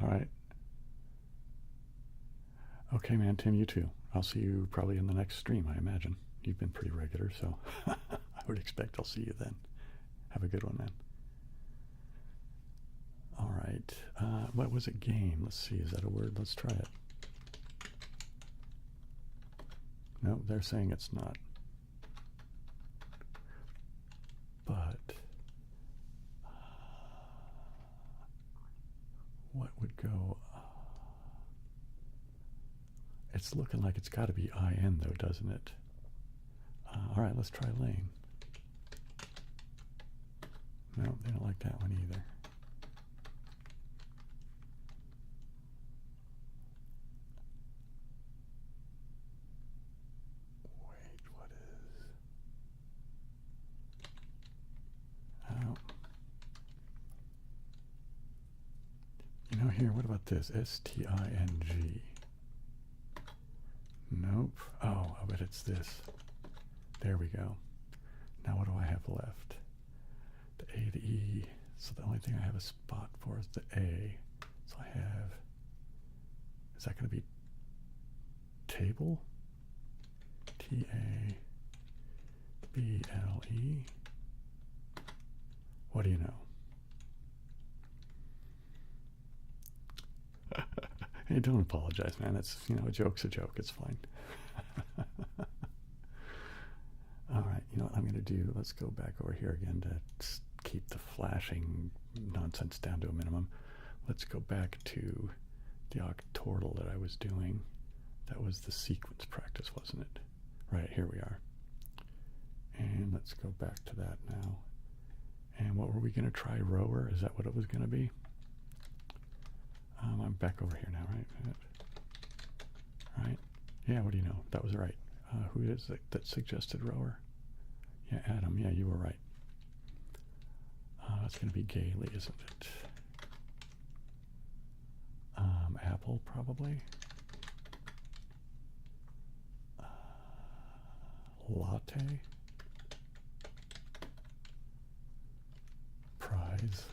All right. Okay, man, Tim, you too. I'll see you probably in the next stream, I imagine. You've been pretty regular, so I would expect I'll see you then. Have a good one, man. All right. What was it? Game. Let's see. Is that a word? Let's try it. No, they're saying it's not. But what would go? It's looking like it's got to be IN though, doesn't it? All right, let's try lane. No, they don't like that one either. Wait, what is? Oh. You know, here, what about this? STING. Nope. Oh, I bet it's this. There we go. Now what do I have left? The A, the E. So the only thing I have a spot for is the A. So I have, is that going to be table? T-A-B-L-E. What do you know? Hey, don't apologize, man. It's, you know, a joke's a joke. It's fine. All right, you know what I'm going to do? Let's go back over here again to keep the flashing nonsense down to a minimum. Let's go back to the Octordle that I was doing. That was the sequence practice, wasn't it? Right, here we are. And let's go back to that now. And what were we going to try? Rower? Is that what it was going to be? I'm back over here now, right? Right? Yeah, what do you know? That was right. Who is it that suggested rower? Yeah, Adam. Yeah, you were right. That's going to be Gailey, isn't it? Apple, probably. Latte. Prize.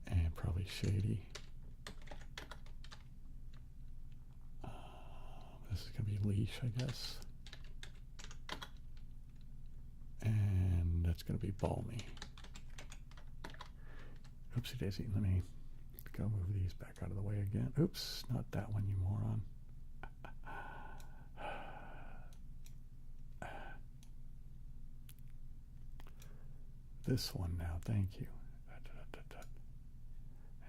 And probably Shady. This is going to be Leash, I guess. And that's going to be Balmy. Oopsie daisy. Let me go move these back out of the way again. Oops, not that one, you moron. This one now, thank you.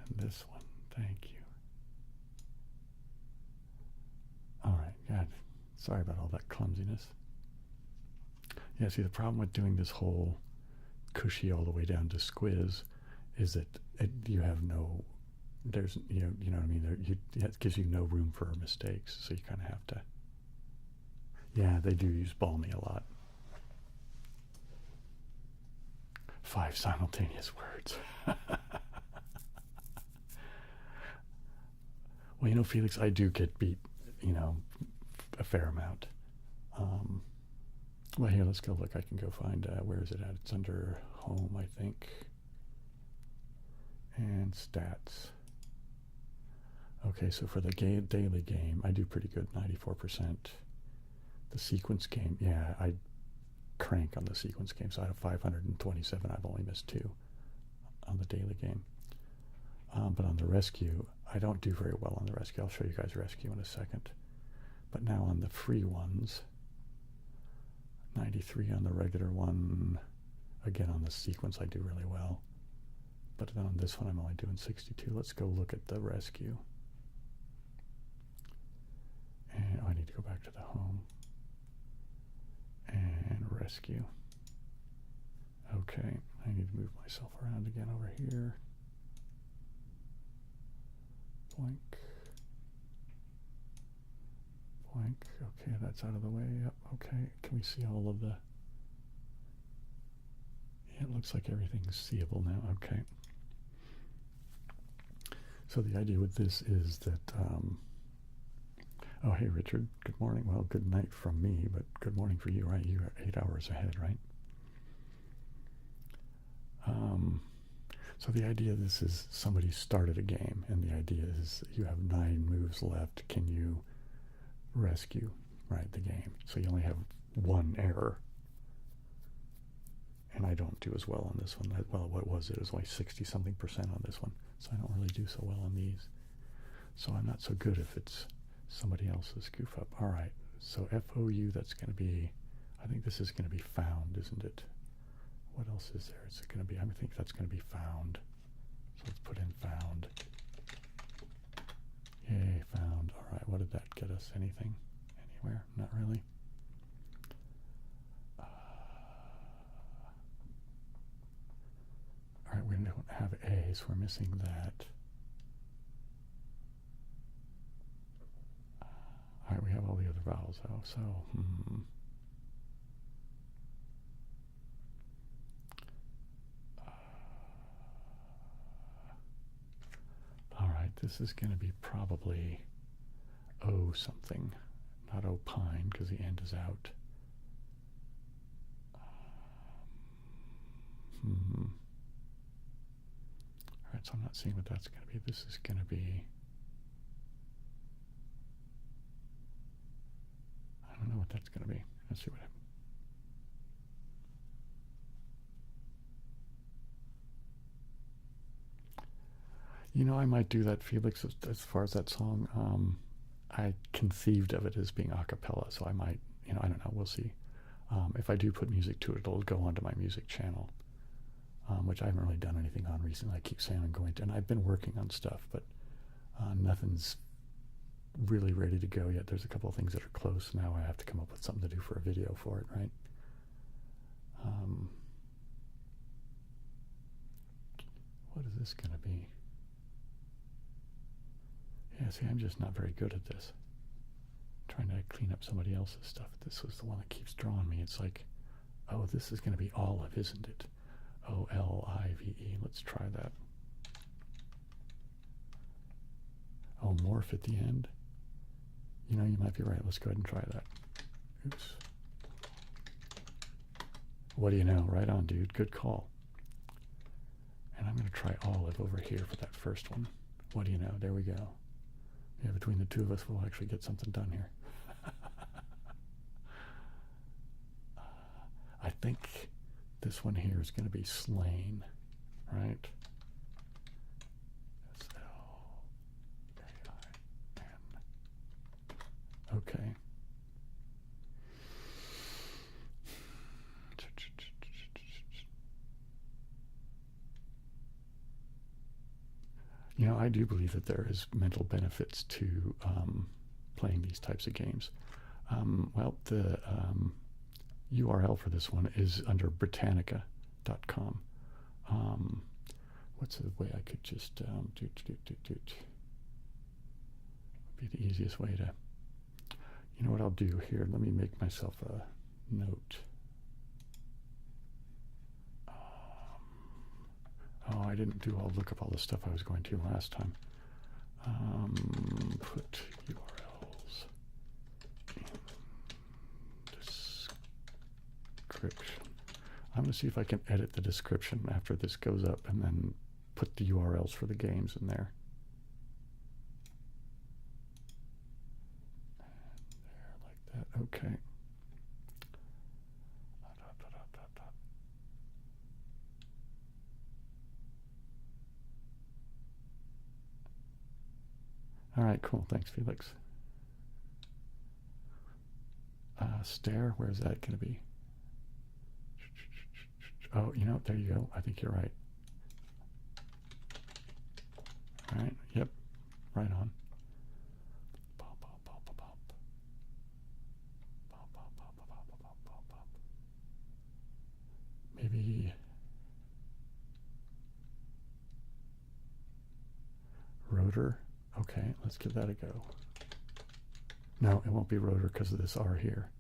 And this one, thank you. All right, God, sorry about all that clumsiness. Yeah, see, the problem with doing this whole cushy all the way down to squiz is that you have no, there's, you know what I mean? It gives you no room for mistakes, so you kind of have to. Yeah, they do use Balmy a lot. 5 simultaneous words. Well, you know, Felix, I do get beat, you know, a fair amount. Well, here, let's go look. I can go find, where is it at? It's under home, I think. And stats. Okay, so for the daily game, I do pretty good, 94%. The sequence game, yeah, I crank on the sequence game. So out of 527, I've only missed 2 on the daily game. But on the rescue, I don't do very well on the rescue. I'll show you guys rescue in a second. But now on the free ones, 93 on the regular one. Again, on the sequence, I do really well. But then on this one, I'm only doing 62. Let's go look at the rescue. And I need to go back to the home. And rescue. Okay, I need to move myself around again over here. Blank. Blank. Okay, that's out of the way. Yep, okay. Can we see all of the... Yeah, it looks like everything's seeable now. Okay. So the idea with this is that... oh, hey, Richard. Good morning. Well, good night from me, but good morning for you, right? You are 8 hours ahead, right? So the idea of this is somebody started a game, and the idea is you have 9 moves left. Can you rescue, right, the game? So you only have 1 error. And I don't do as well on this one. Well, what was it? It was like 60-something% on this one. So I don't really do so well on these. So I'm not so good if it's somebody else's goof up. All right, so FOU, that's going to be, I think this is going to be found, isn't it? What else is there? Is it going to be, I think that's going to be found. So let's put in found. Yay, found. All right, what did that get us? Anything? Anywhere? Not really. All right, we don't have A, so we're missing that. All right, we have all the other vowels though, so all right, this is going to be probably O something, not opine because the end is out. All right, so I'm not seeing what that's going to be. This is going to be, I don't know what that's going to be. Let's see what happens. You know, I might do that, Felix, as far as that song. I conceived of it as being a cappella, so I might, you know, I don't know, we'll see. If I do put music to it, it'll go onto my music channel, which I haven't really done anything on recently. I keep saying I'm going to, and I've been working on stuff, but nothing's really ready to go yet. There's a couple of things that are close. Now I have to come up with something to do for a video for it, right? What is this going to be? Yeah, see, I'm just not very good at this. I'm trying to clean up somebody else's stuff. This was the one that keeps drawing me. It's like, oh, this is going to be olive, isn't it? O-L-I-V-E. Let's try that. Oh, morph at the end. You know, you might be right. Let's go ahead and try that. Oops. What do you know? Right on, dude. Good call. And I'm going to try olive over here for that first one. What do you know? There we go. Yeah, between the two of us, we'll actually get something done here. I think this one here is going to be slain, right? S-L-A-I-N. Okay. You know, I do believe that there is mental benefits to playing these types of games. Well, the URL for this one is under Britannica.com. What's the way I could just would be the easiest way to, you know what I'll do here? Let me make myself a note. Oh, I didn't look up all the stuff I was going to last time. Put URLs in description. I'm going to see if I can edit the description after this goes up and then put the URLs for the games in there. And there, like that. Okay. All right, cool. Thanks, Felix. Stare, where's that going to be? Oh, you know, there you go. I think you're right. All right, yep, right on. Pop, pop, pop, pop, pop. Pop, pop, pop, pop, pop, pop, pop, pop. Maybe rotor. Okay, let's give that a go. No, it won't be rotor because of this R here.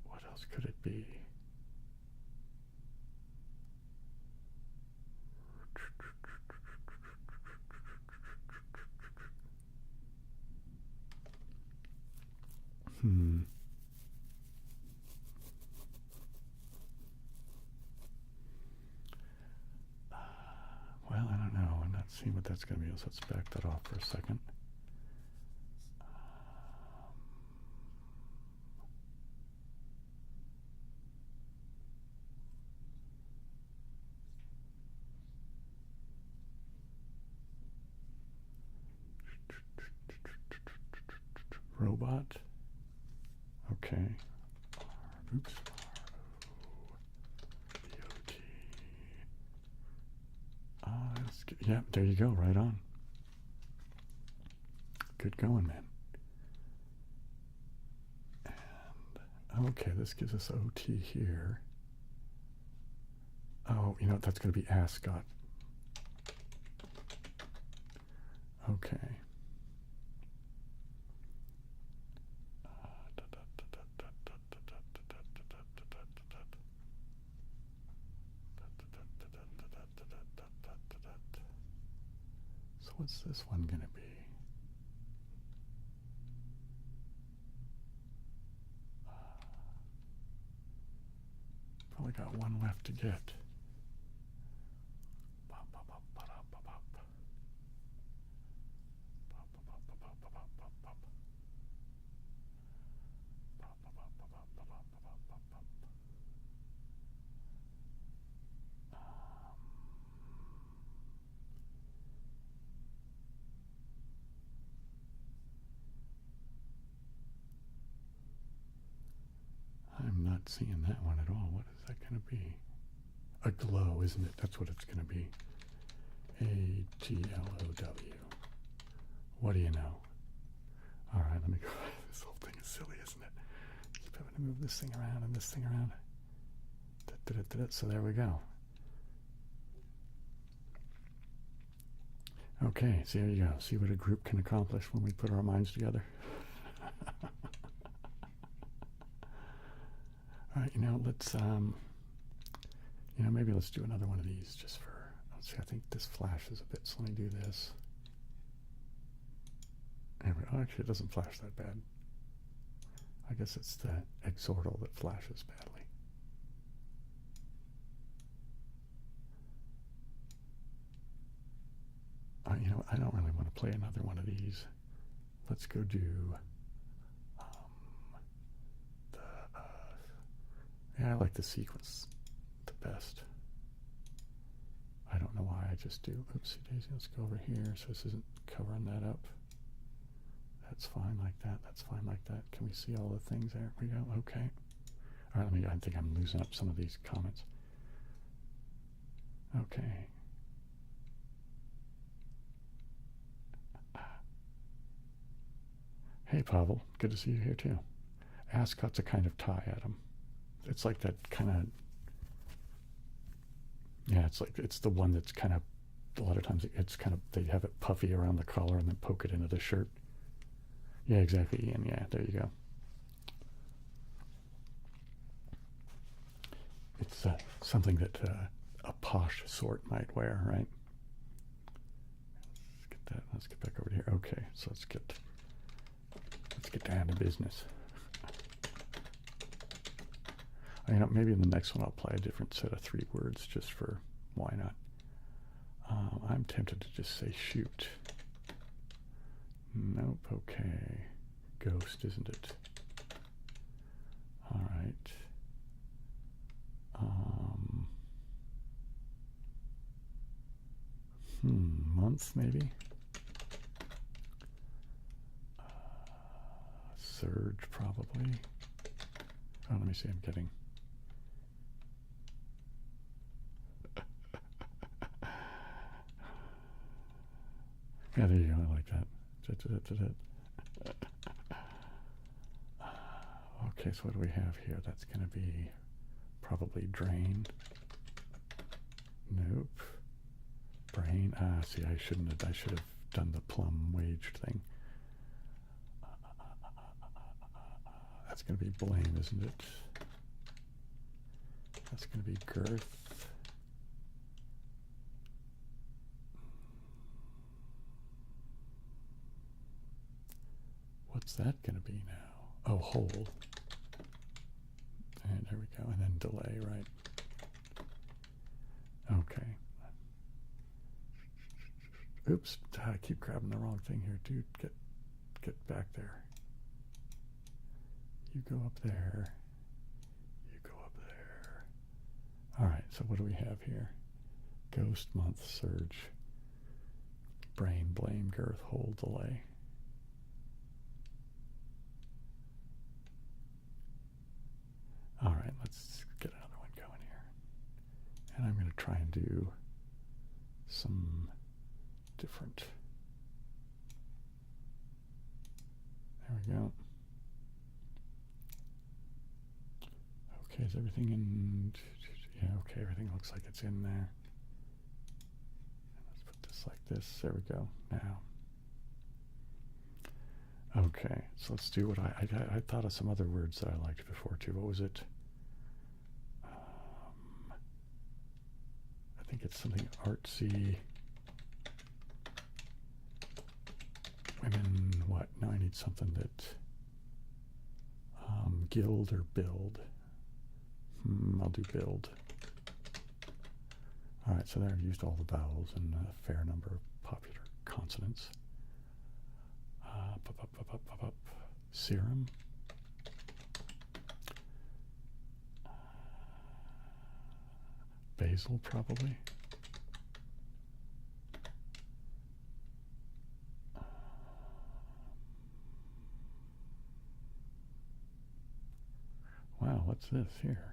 What else could it be? Well, I don't know, and that's see what that's going to be. So let's back that off for a second. Robot. Okay. Oops. PDT. Yeah, there you go. Right on. Good going, man. And okay, this gives us OT here. Oh, you know, that's going to be ascot. Okay. So what's this one going to be? Probably got one left to get. I'm not seeing that one at all. What is that going to be? A glow, isn't it? That's what it's going to be. A-G-L-O-W. What do you know? All right, let me go. This whole thing is silly, isn't it? Keep having to move this thing around and this thing around. So there we go. Okay, so there you go. See what a group can accomplish when we put our minds together. All right, you know, let's, you know, maybe let's do another one of these just for, let's see, I think this flashes a bit, so let me do this. There we go. Actually, it doesn't flash that bad. I guess it's the Octordle that flashes badly. You know, I don't really want to play another one of these. Let's go do yeah, I like the sequence the best. I don't know why I just do. Oopsie daisy. Let's go over here so this isn't covering that up. That's fine like that. That's fine like that. Can we see all the things? There we go. Okay. All right, I think I'm losing up some of these comments. Okay. Hey, Pavel. Good to see you here, too. Ascot's a kind of tie, Adam. It's like that kind of... Yeah, it's like, it's the one that's kind of... A lot of times it's kind of... They have it puffy around the collar and then poke it into the shirt. Yeah, exactly, Ian. Yeah, there you go. It's something that a posh sort might wear, right? Let's get that. Let's get back over here. Okay, so let's get down to business. You know, maybe in the next one I'll play a different set of 3 words just for why not. I'm tempted to just say shoot. Nope. Okay. Ghost, isn't it? All right. Month maybe. Surge probably. Oh, let me see. I'm getting. Yeah, there you go. I like that. Okay, so what do we have here? That's going to be probably drain. Nope. Brain. Ah, see, I should have done the plum wage thing. That's going to be blame, isn't it? That's going to be girth. What's that going to be now? Oh, hold. And there we go. And then delay, right? Okay. Oops, I keep grabbing the wrong thing here, dude. Get back there. You go up there. You go up there. All right, so what do we have here? Ghost, month, surge, brain, blame, girth, hold, delay. All right, let's get another one going here. And I'm going to try and do some different. There we go. Okay, is everything in? Yeah, okay, everything looks like it's in there. Let's put this like this. There we go. Now. Okay, so let's do what I thought of some other words that I liked before too. What was it? I think it's something artsy. Women, what? Now I need something that guild or build. I'll do build. All right, so there I've used all the vowels and a fair number of popular consonants. Serum. Basil, probably. Wow, what's this here?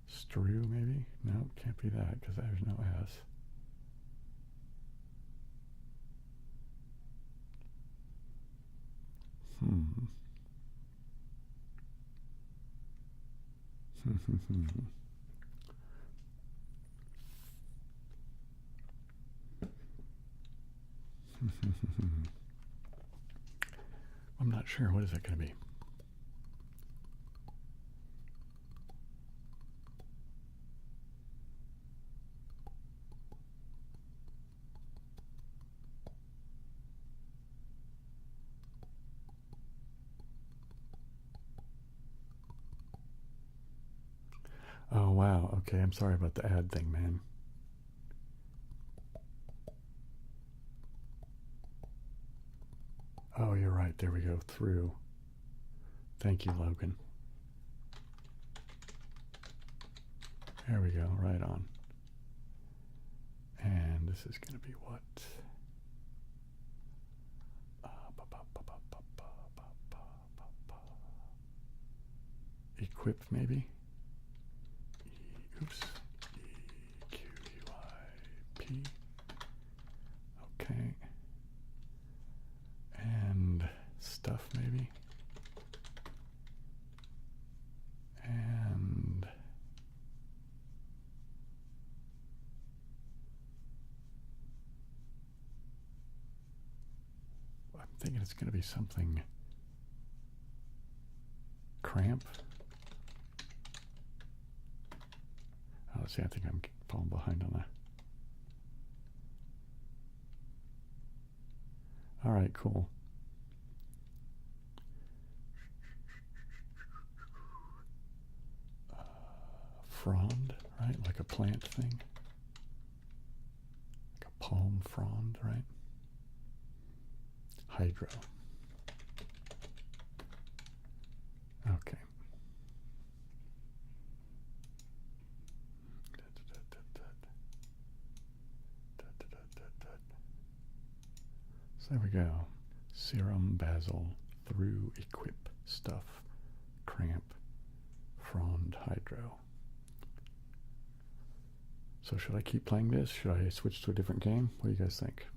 Strew, maybe? No, can't be that because there's no S. I'm not sure. What is that going to be? Oh, wow. Okay, I'm sorry about the ad thing, man. Oh, you're right. There we go. Through. Thank you, Logan. There we go. Right on. And this is going to be what? Equip, maybe? Oops. EQUIP. Okay. And stuff, maybe? And I'm thinking it's going to be something cramp. Oh, see, I think I'm falling behind on that. All right, cool. Frond, right? Like a plant thing. Like a palm frond, right? Hydro. Okay. So there we go. Serum, basil, through, equip, stuff, cramp, frond, hydro. So should I keep playing this? Should I switch to a different game? What do you guys think?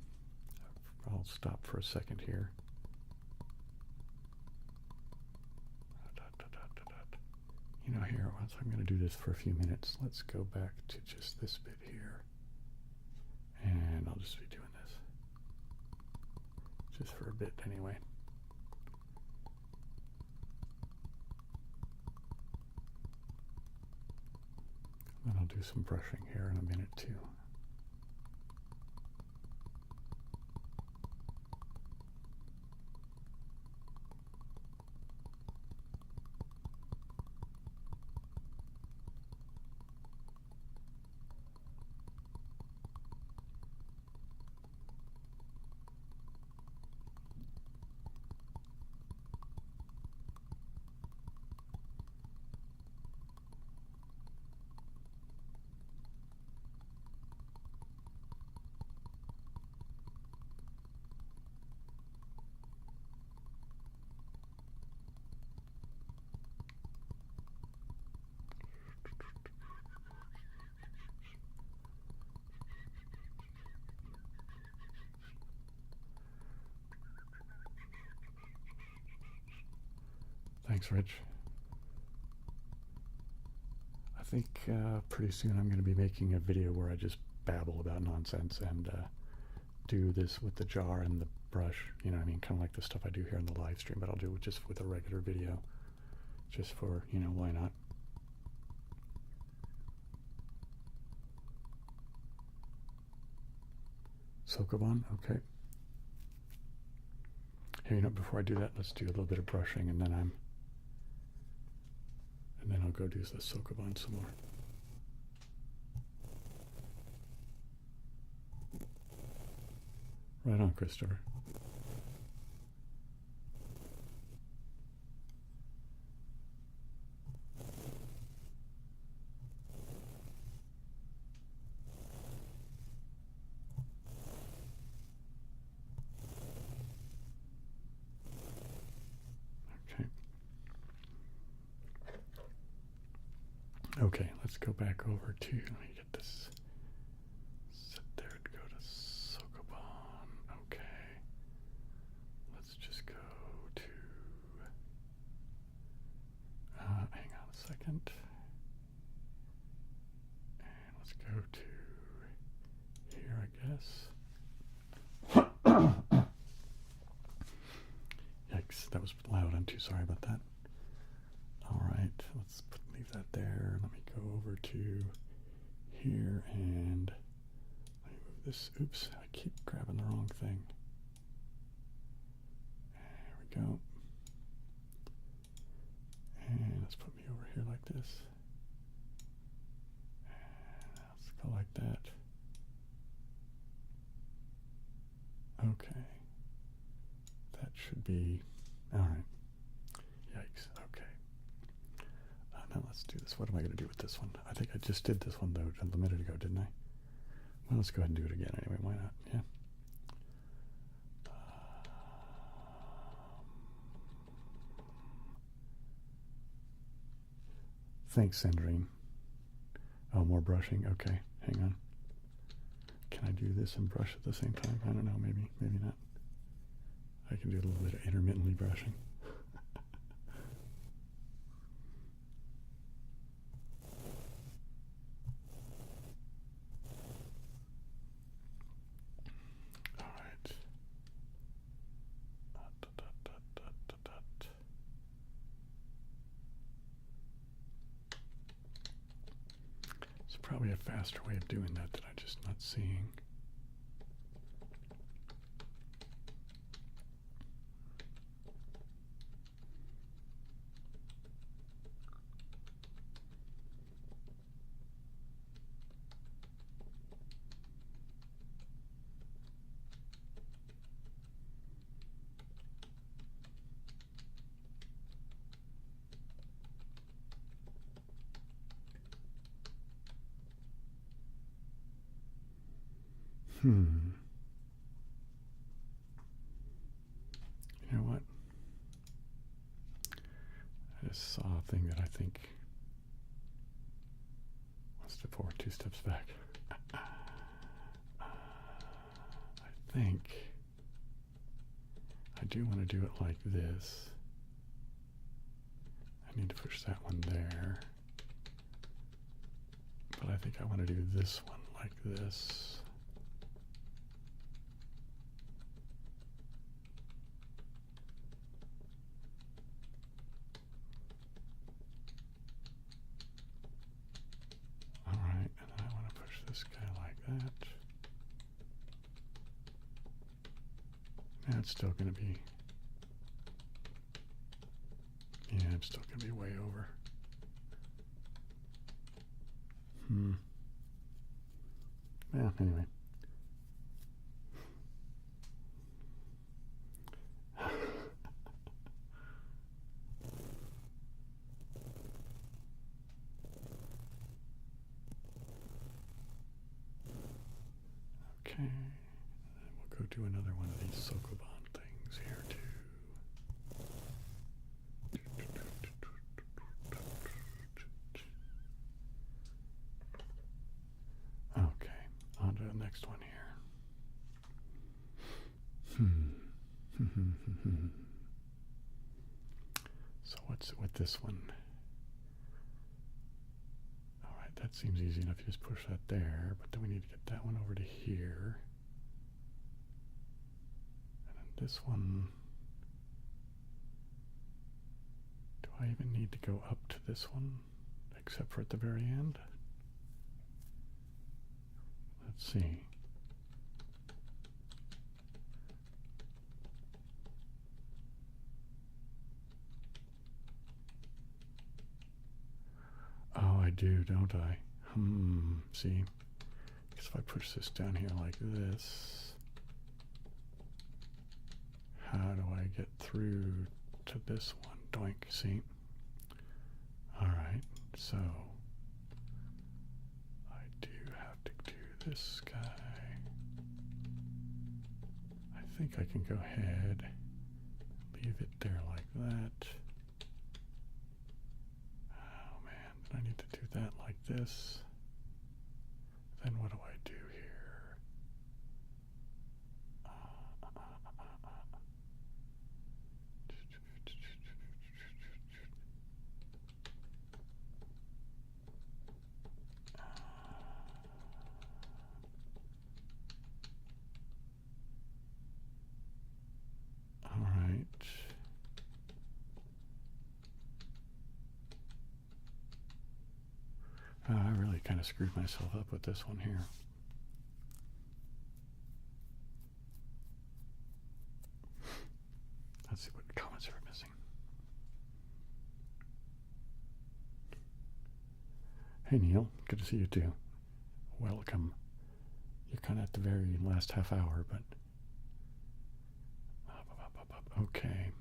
I'll stop for a second here. You know, here, once I'm going to do this for a few minutes, let's go back to just this bit here. And I'll just be doing this. Just for a bit, anyway. Then I'll do some brushing here in a minute, too. Thanks, Rich. I think pretty soon I'm going to be making a video where I just babble about nonsense and do this with the jar and the brush. You know what I mean? Kind of like the stuff I do here in the live stream, but I'll do it just with a regular video. Just for, you know, why not? Sokoban, okay. Here, you know, before I do that, let's do a little bit of brushing, and then I'll go do the Sokoban some more. Right on, Christopher. Okay, let's go back over to, let me get this set there to go to Sokoban. Okay, let's just go to, hang on a second, and let's go to here, I guess. Yikes, that was loud. I'm too sorry about that. All right, let's leave that there. Let me go over to here and let me move this. Oops, I keep grabbing the wrong thing. There we go. And let's put me over here like this. And let's go like that. Okay. That should be, all right. Yikes, okay. Now let's do this. What am I going to do with this one? I think I just did this one, though, a minute ago, didn't I? Well, let's go ahead and do it again anyway. Why not? Yeah. Thanks, Sandrine. Oh, more brushing. Okay, hang on. Can I do this and brush at the same time? I don't know. Maybe not. I can do a little bit of intermittently brushing. Probably a faster way of doing that I'm just not seeing. You know what? I just saw a thing that I think wants to forward 2 steps back. I think I do want to do it like this. I need to push that one there. But I think I want to do this one like this. This guy like that. Now it's still going to be, yeah, I'm still going to be way over. Yeah, anyway. Okay, and we'll go do another one of these Sokoban things here too. Okay, on to the next one here. So What's it with this one? All right, that seems easy enough. You just push that there, but then we need to get that one over to here. And then this one. Do I even need to go up to this one, except for at the very end? Let's see. Oh, I do, don't I? See? Because if I push this down here like this, how do I get through to this one? Doink, see? Alright, so I do have to do this guy. I think I can go ahead, leave it there like that. Oh man, then I need to do that like this. Then what do I do here? All right. I really kind of screwed myself up with this one here. Let's see what comments are missing. Hey Neil, good to see you too. Welcome. You're kind of at the very last half hour, but okay.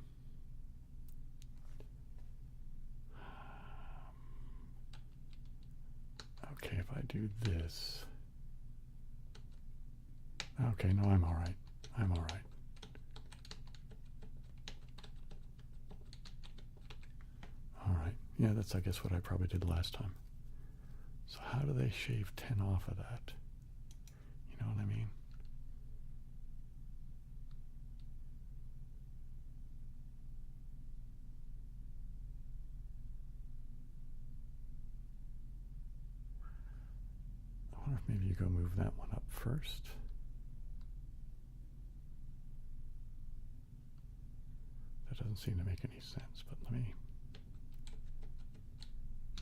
Okay, if I do this. Okay, no, I'm all right. I'm all right. All right. Yeah, that's, I guess, what I probably did last time. So how do they shave 10 off of that? You know what I mean? I wonder if maybe you go move that one up first. That doesn't seem to make any sense, but let me...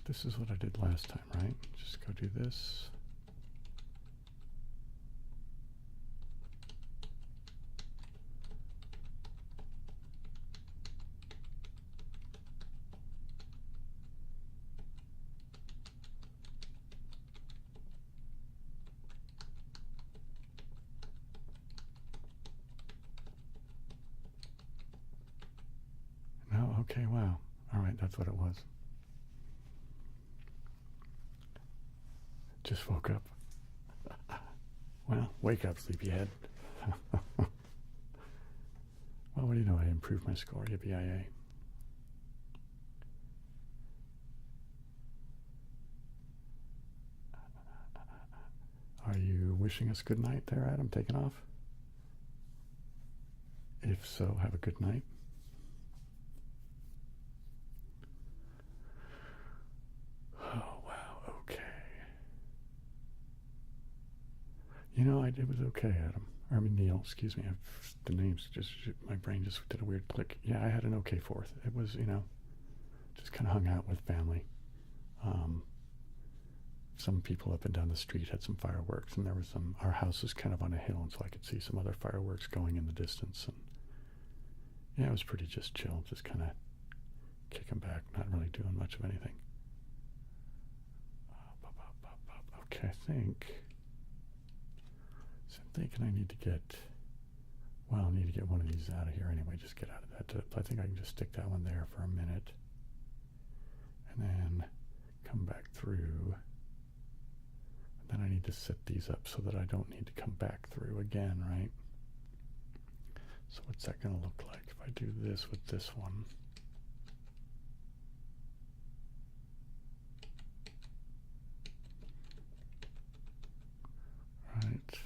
This is what I did last time, right? Just go do this. No, okay, wow. All right, that's what it was. Just woke up. Well, wake up, sleepyhead. Well, what do you know? I improved my score. Yippee-yi-yay. Are you wishing us good night there, Adam? Taking off? If so, have a good night. Oh, wow. Okay. You know, it was okay, Adam. I mean, Neil, excuse me. The names just, my brain just did a weird click. Yeah, I had an okay fourth. It was, you know, just kind of hung out with family. Some people up and down the street had some fireworks, and there was some, our house was kind of on a hill, and so I could see some other fireworks going in the distance. And yeah, it was pretty just chill, just kind of kicking back, not really doing much of anything. Okay, I think, so I'm thinking I need to get, well, I need to get one of these out of here anyway, just get out of that. I think I can just stick that one there for a minute, and then come back through. Then I need to set these up so that I don't need to come back through again, right? So what's that going to look like if I do this with this one? Right.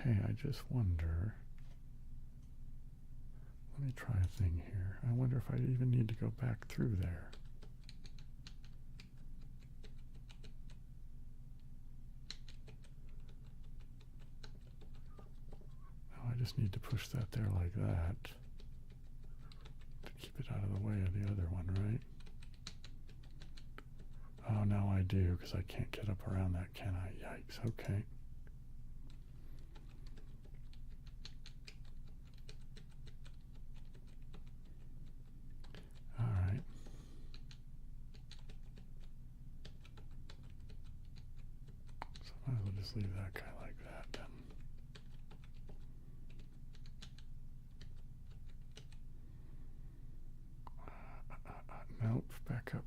hey, I just wonder. Let me try a thing here. I wonder if I even need to go back through there. No, I just need to push that there like that to keep it out of the way of the other one, right? Oh, now I do, because I can't get up around that, can I? Yikes, okay. All right. So I might as well just leave that guy like that then. Nope, back up.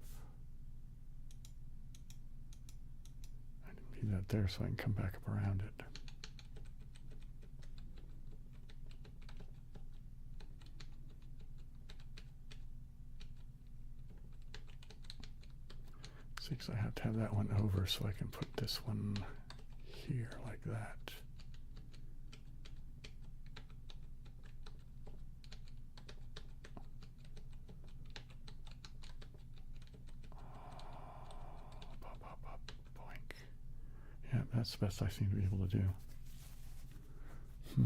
I didn't leave that there so I can come back up around it. See, because I have to have that one over so I can put this one here like that. Boink. Yeah, that's the best I seem to be able to do. All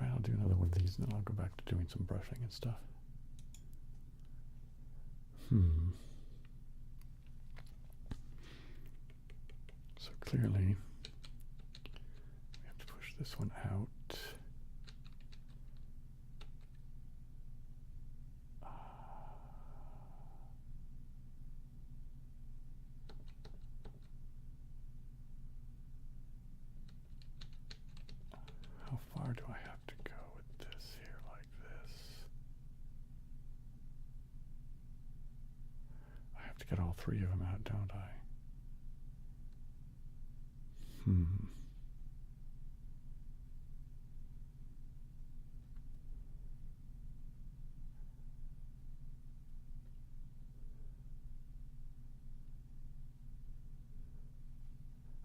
right, I'll do another one of these and then I'll go back to doing some brushing and stuff. So clearly, we have to push this one out. How far do I have to go with this here like this? I have to get all three of them out, don't I?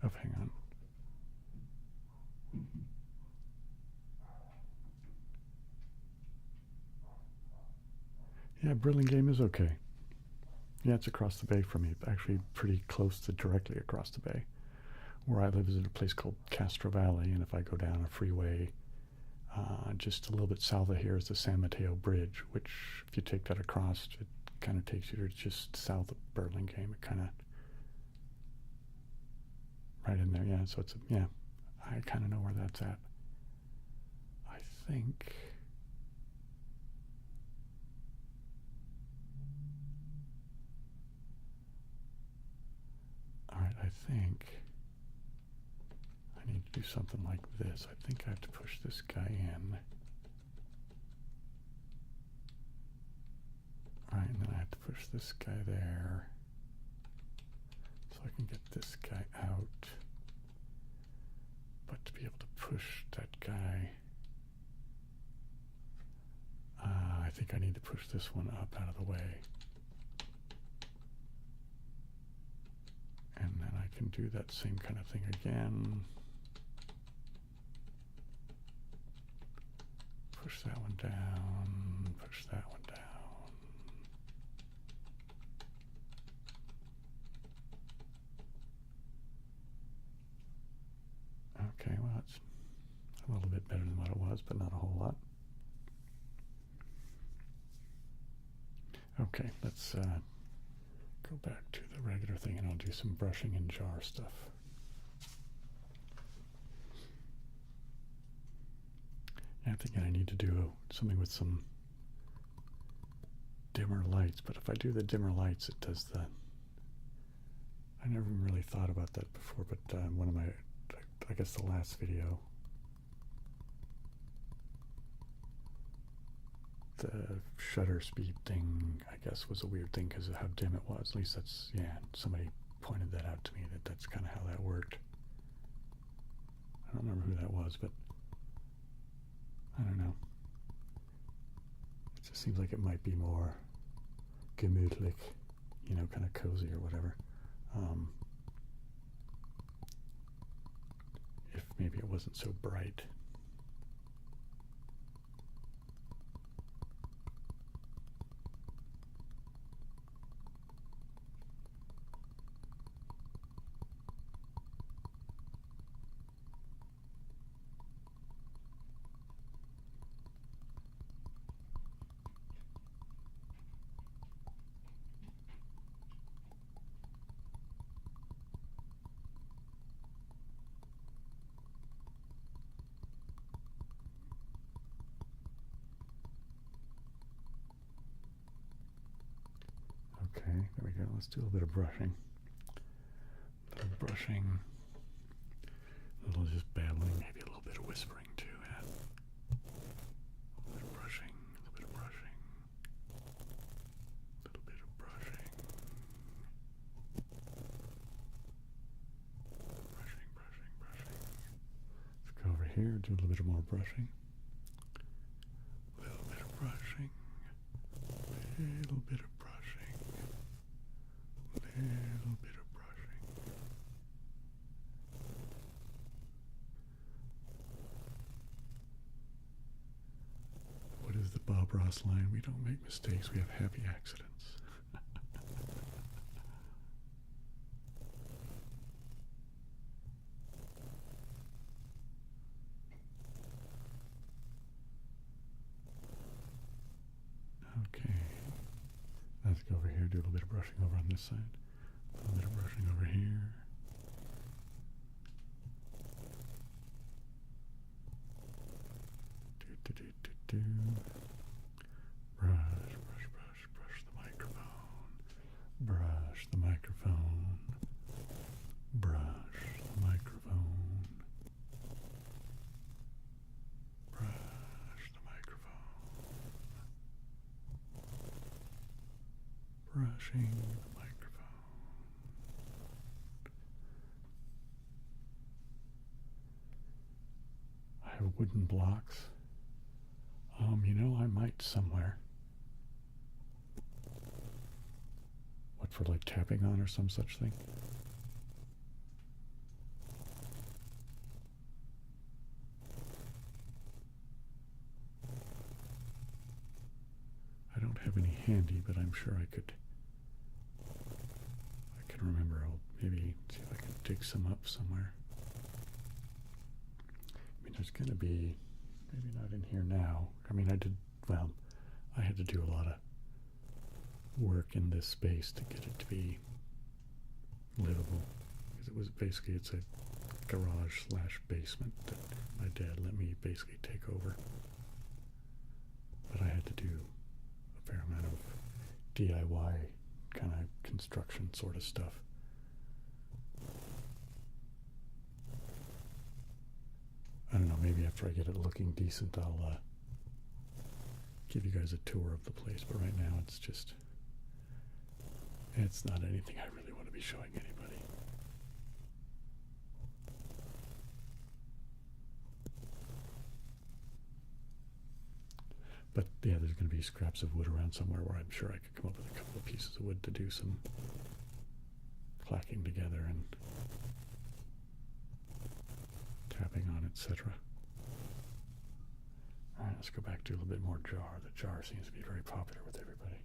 Oh, hang on. Yeah, Burlingame is okay. Yeah, it's across the bay from me, actually pretty close to directly across the bay. Where I live is in a place called Castro Valley, and if I go down a freeway, just a little bit south of here is the San Mateo Bridge, which if you take that across, it kind of takes you to just south of Burlingame. It kind of right in there, yeah. So it's yeah, I kind of know where that's at. I think. All right, I think I need to do something like this. I think I have to push this guy in. All right, and then I have to push this guy there so I can get this guy out. But to be able to push that guy, I think I need to push this one up out of the way. And then I can do that same kind of thing again. Push that one down, push that one down. Okay, well, it's a little bit better than what it was, but not a whole lot. Okay, let's go back to the regular thing and I'll do some brushing and jar stuff. Yeah, I think I need to do something with some dimmer lights, but if I do the dimmer lights, it does the... I never really thought about that before, but one of my, I guess the last video, the shutter speed thing, I guess, was a weird thing because of how dim it was. At least that's, yeah, somebody pointed that out to me, that that's kind of how that worked. I don't remember who that was, but I don't know. It just seems like it might be more gemütlich, you know, kind of cozy or whatever. maybe it wasn't so bright. Okay, there we go. Let's do a little bit of brushing. A little brushing. A little just babbling, maybe a little bit of whispering too. Yeah. A little bit of brushing, a little bit of brushing. A little bit of brushing. Brushing, brushing, brushing. Let's go over here, do a little bit of more brushing. A little bit of brushing. A little bit of brushing. A little bit of brushing. What is the Bob Ross line? We don't make mistakes, we have happy accidents. Okay. Let's go over here, do a little bit of brushing over on this side. A little bit of brushing over here. Do. Brush, brush, brush, brush the microphone. Brush the microphone. Brush the microphone. Brush the microphone. Brushing the microphone. I have wooden blocks. You know, I might somewhere. What, for like tapping on or some such thing? I don't have any handy, but I'm sure I could remember. I'll maybe see if I can dig some up somewhere. I mean, there's going to be, maybe not in here now. I mean, I had to do a lot of work in this space to get it to be livable. Because it was basically, it's a garage / basement that my dad let me basically take over. But I had to do a fair amount of DIY kind of construction sort of stuff. I don't know, maybe after I get it looking decent, I'll give you guys a tour of the place, but right now it's not anything I really want to be showing anybody. But yeah, there's going to be scraps of wood around somewhere where I'm sure I could come up with a couple of pieces of wood to do some clacking together and tapping on, etc. All right, let's go back to a little bit more jar. The jar seems to be very popular with everybody.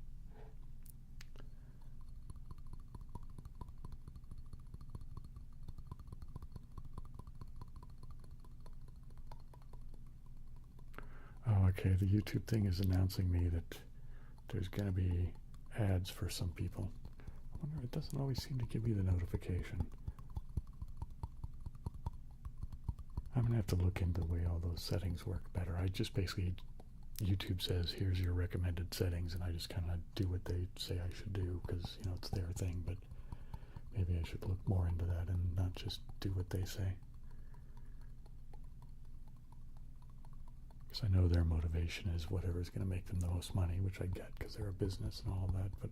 Oh, okay, the YouTube thing is announcing me that there's going to be ads for some people. I wonder, it doesn't always seem to give me the notification. I'm going to have to look into the way all those settings work better. I just basically, YouTube says, here's your recommended settings, and I just kind of do what they say I should do because, you know, it's their thing, but maybe I should look more into that and not just do what they say. Because I know their motivation is whatever is going to make them the most money, which I get because they're a business and all that, but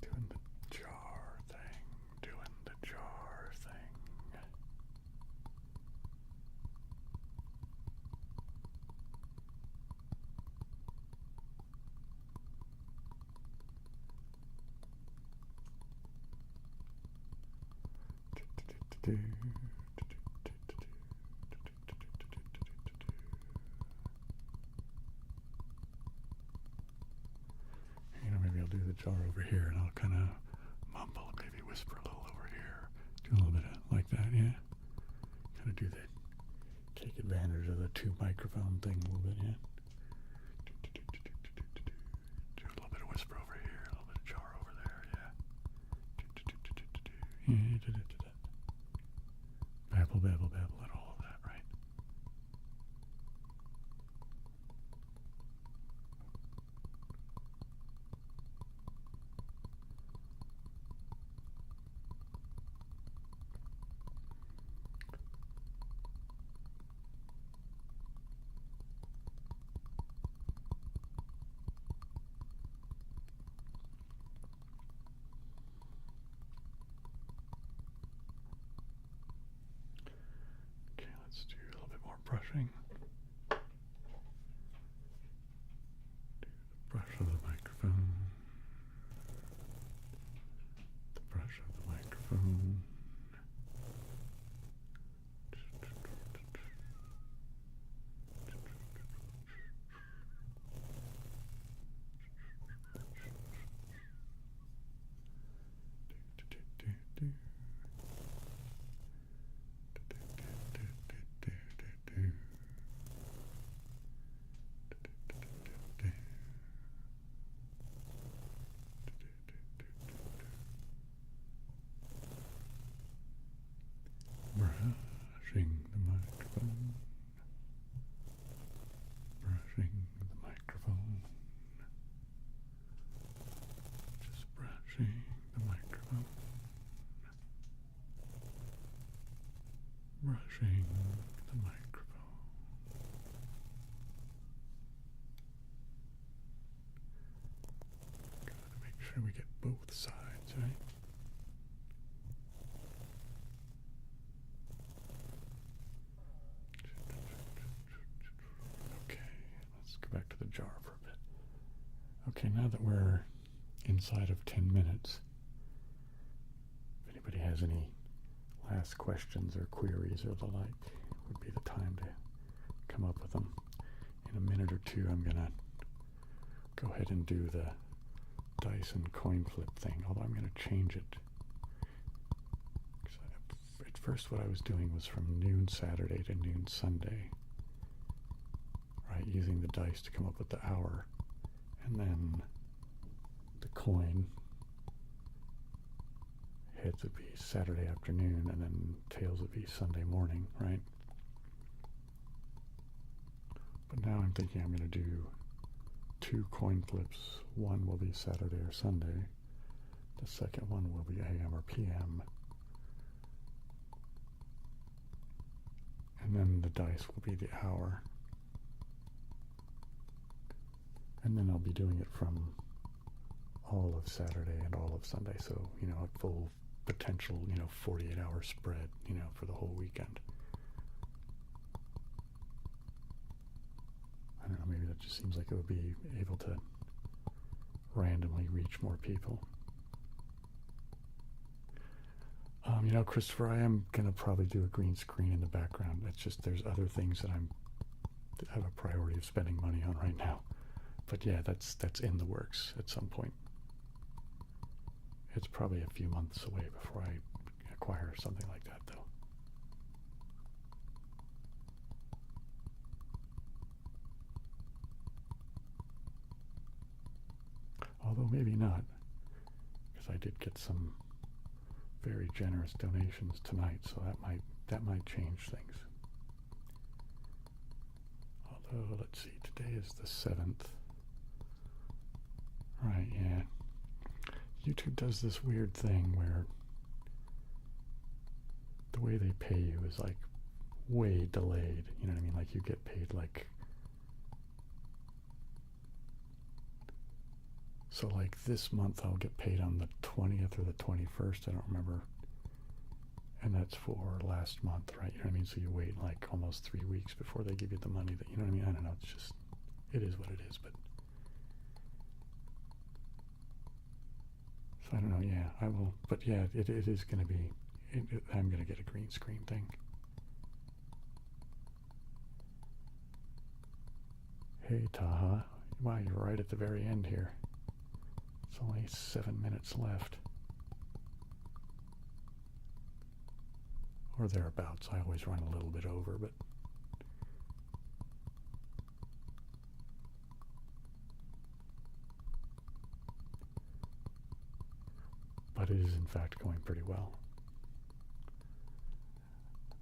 doing the jar thing, doing the jar Maybe I'll do the jar over here and I'll kind of mumble, maybe whisper a little over here. Do a little bit of like that, yeah? Kind of do that. Take advantage of the two microphone thing a little bit, yeah? Do a little bit of whisper over here, a little bit of jar over there, yeah? Babble, babble, babble, and all of that, right? Okay, let's do a little bit more brushing. Do the brush of the microphone. The brush of the microphone. Brushing the microphone. Brushing the microphone. Just brushing the microphone. Brushing the microphone. Gotta make sure we get both sides, right? Okay, let's go back to the jar for a bit. Okay, now that we're inside of 10 minutes, if anybody has any last questions or queries or the like, would be the time to come up with them. In a minute or two, I'm going to go ahead and do the dice and coin flip thing, although I'm going to change it. At first, what I was doing was from noon Saturday to noon Sunday, right, using the dice to come up with the hour, and then the coin heads would be Saturday afternoon, and then tails would be Sunday morning, right? But now I'm thinking I'm going to do 2 coin flips. One will be Saturday or Sunday. The second one will be AM or PM. And then the dice will be the hour. And then I'll be doing it from all of Saturday and all of Sunday. So, a full potential, 48-hour spread, for the whole weekend. I don't know, maybe that just seems like it would be able to randomly reach more people. Christopher, I am going to probably do a green screen in the background. It's just there's other things that I have a priority of spending money on right now. But yeah, that's in the works at some point. It's probably a few months away before I acquire something like that, though. Although maybe not, because I did get some very generous donations tonight, so that might change things. Although, let's see, today is the 7th. Right, yeah. YouTube does this weird thing where the way they pay you is like way delayed. You know what I mean? Like you get paid like, so like this month I'll get paid on the 20th or the 21st, I don't remember. And that's for last month, right? You know what I mean? So you wait like almost 3 weeks before they give you the money that, you know what I mean? I don't know, it's just, it is what it is, but. So I don't know, yeah, I will, but yeah, it is going to be I'm going to get a green screen thing. Hey, Taha. Wow, you're right at the very end here. It's only 7 minutes left. Or thereabouts. I always run a little bit over, but... But it is, in fact, going pretty well.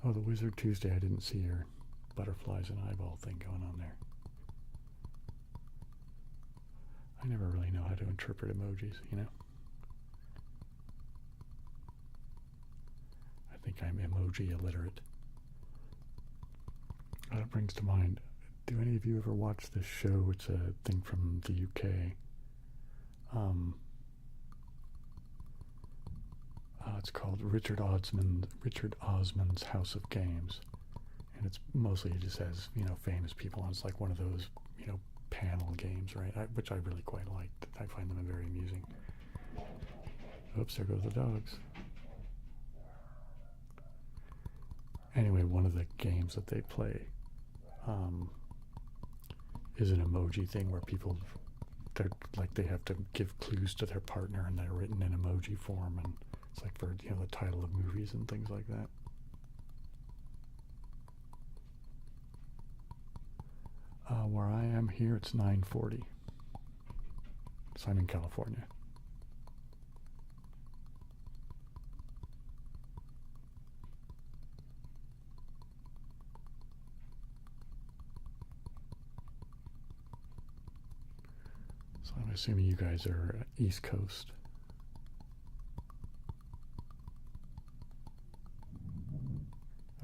Oh, the Wizard Tuesday, I didn't see your butterflies and eyeball thing going on there. I never really know how to interpret emojis, you know? I think I'm emoji illiterate. That brings to mind, do any of you ever watch this show? It's a thing from the UK. It's called Richard Osman's House of Games. And it's mostly just has, you know, famous people on. It's like one of those, you know, panel games, right? Which I really quite liked. I find them very amusing. Oops, there go the dogs. Anyway, one of the games that they play is an emoji thing where people, they have to give clues to their partner and they're written in emoji form, and it's like for, you know, the title of movies and things like that. Where I am here, it's 9:40. So I'm in California. So I'm assuming you guys are East Coast.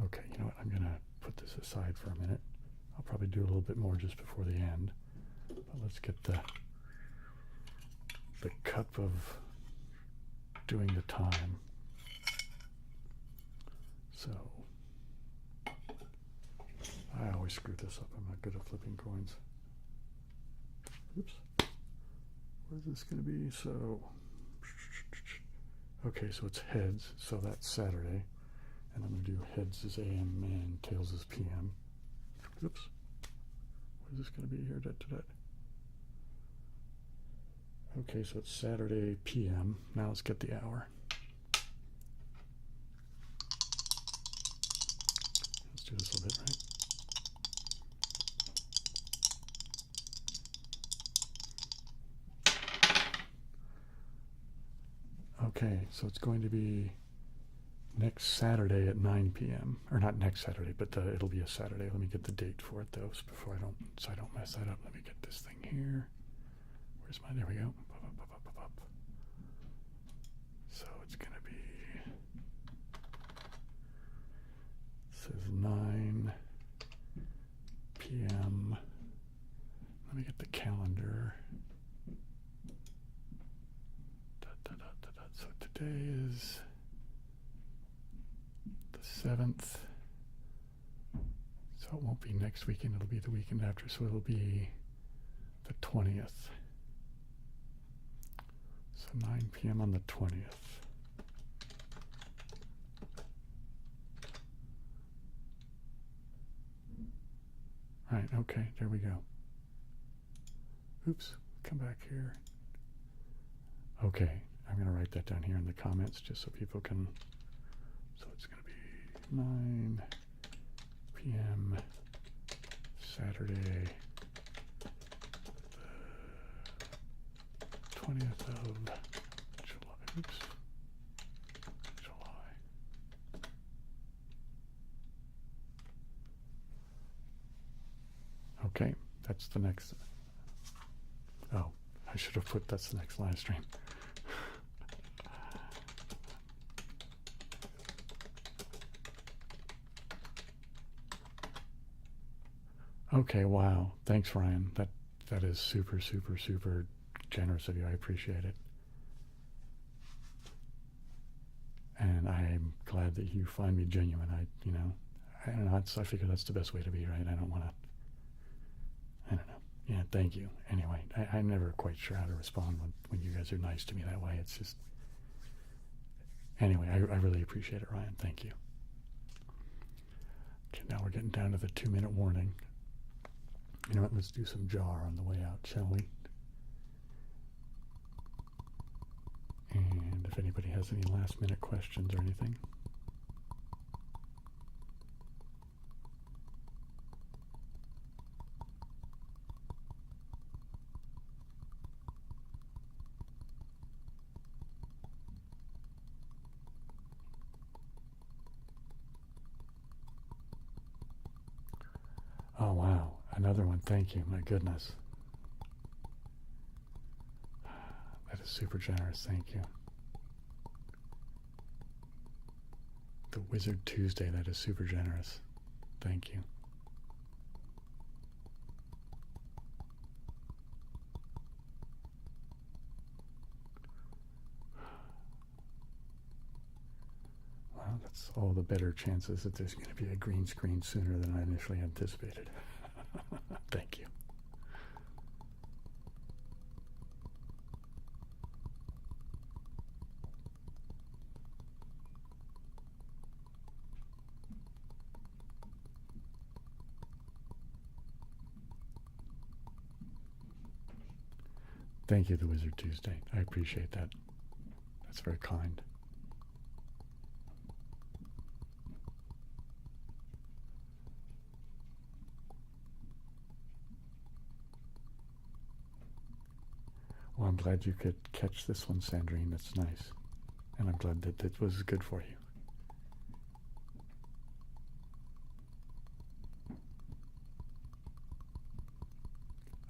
Okay, you know what? I'm going to put this aside for a minute. I'll probably do a little bit more just before the end. But let's get the cup of doing the time. So, I always screw this up. I'm not good at flipping coins. Oops. Where's this going to be? So, okay, so it's heads. So that's Saturday. And I'm going to do heads is AM and tails is PM. Oops. What is this going to be here? Okay, so it's Saturday PM. Now let's get the hour. Let's do this a little bit, right? Okay, so it's going to be next Saturday at 9 p.m. Or not next Saturday, but it'll be a Saturday. Let me get the date for it, though, so I don't mess that up. Let me get this thing here. Where's my? There we go. So it's going to be. It says 9 p.m. Let me get the calendar. So today is the 7th. So it won't be next weekend, it'll be the weekend after, so it'll be the 20th. So 9 p.m. on the 20th. Right, okay, there we go. Oops, come back here. Okay, I'm going to write that down here in the comments just so people can. So it's going to be 9 p.m. Saturday, the 20th of July. Oops. July. Okay, that's the next. Oh, I should have put that's the next live stream. Okay, wow. Thanks, Ryan. That is super, super, super generous of you. I appreciate it. And I'm glad that you find me genuine. I don't know. I figure that's the best way to be, right? I don't want to. I don't know. Yeah, thank you. Anyway, I'm never quite sure how to respond when you guys are nice to me that way. It's just, Anyway, I really appreciate it, Ryan. Thank you. Okay, now we're getting down to the 2-minute warning. You know what? Let's do some jar on the way out, shall we? And if anybody has any last-minute questions or anything. Oh, wow. Another one. Thank you. My goodness. That is super generous. Thank you. The Wizard Tuesday. That is super generous. Thank you. Well, that's all the better chances that there's going to be a green screen sooner than I initially anticipated. Thank you. Thank you, the Wizard Tuesday. I appreciate that. That's very kind. Well, I'm glad you could catch this one, Sandrine. That's nice. And I'm glad that it was good for you.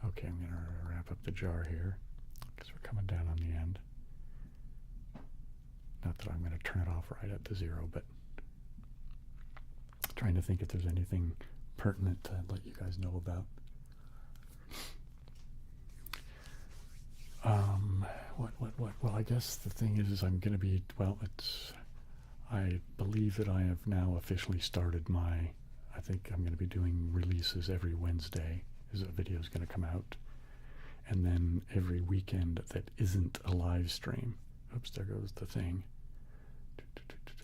Okay, I'm going to wrap up the jar here because we're coming down on the end. Not that I'm going to turn it off right at the 0, but trying to think if there's anything pertinent to let you guys know about. What? Well, I guess the thing is I'm going to be, I believe that I have now officially started I think I'm going to be doing releases every Wednesday. A video is going to come out. And then every weekend that isn't a live stream. Oops, there goes the thing.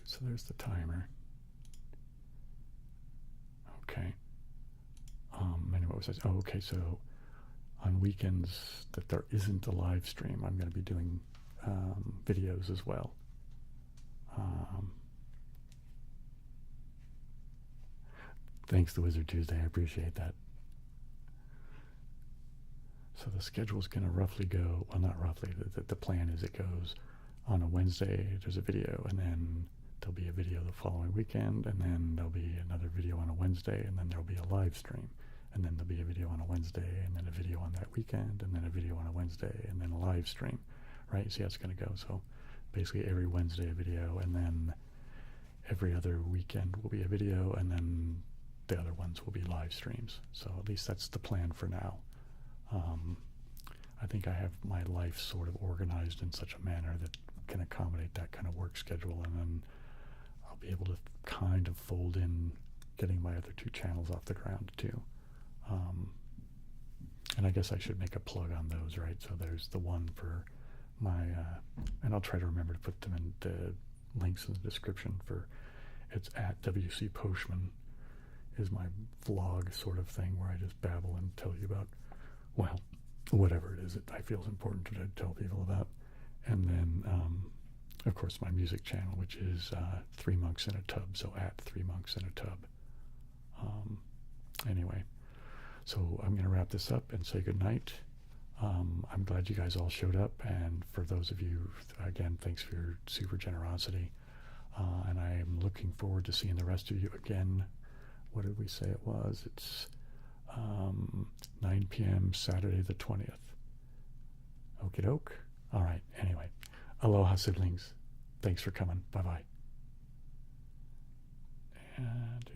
So there's the timer. Okay. Anyway, what was I? Oh, okay, so on weekends that there isn't a live stream, I'm going to be doing videos as well. Thanks, the Wizard Tuesday. I appreciate that. So the schedule's going to roughly go, well, not roughly, the plan is it goes on a Wednesday, there's a video, and then there'll be a video the following weekend, and then there'll be another video on a Wednesday, and then there'll be a live stream. And then there'll be a video on a Wednesday, and then a video on that weekend, and then a video on a Wednesday, and then a live stream, right? See how it's going to go. So basically every Wednesday a video, and then every other weekend will be a video, and then the other ones will be live streams. So at least that's the plan for now. I think I have my life sort of organized in such a manner that can accommodate that kind of work schedule, and then I'll be able to kind of fold in getting my other 2 channels off the ground too. And I guess I should make a plug on those, right? So there's the one for my, and I'll try to remember to put them in the links in the description for, it's at WC Postman is my vlog sort of thing where I just babble and tell you about, well, whatever it is that I feel is important to tell people about. And then, of course, my music channel, which is 3 Monks in a Tub, so at 3 Monks in a Tub. Anyway, so I'm going to wrap this up and say goodnight. I'm glad you guys all showed up, and for those of you, again, thanks for your super generosity. And I am looking forward to seeing the rest of you again. What did we say it was? It's 9 p.m. Saturday the 20th. Okie doke. All right. Anyway, aloha, siblings. Thanks for coming. Bye-bye. And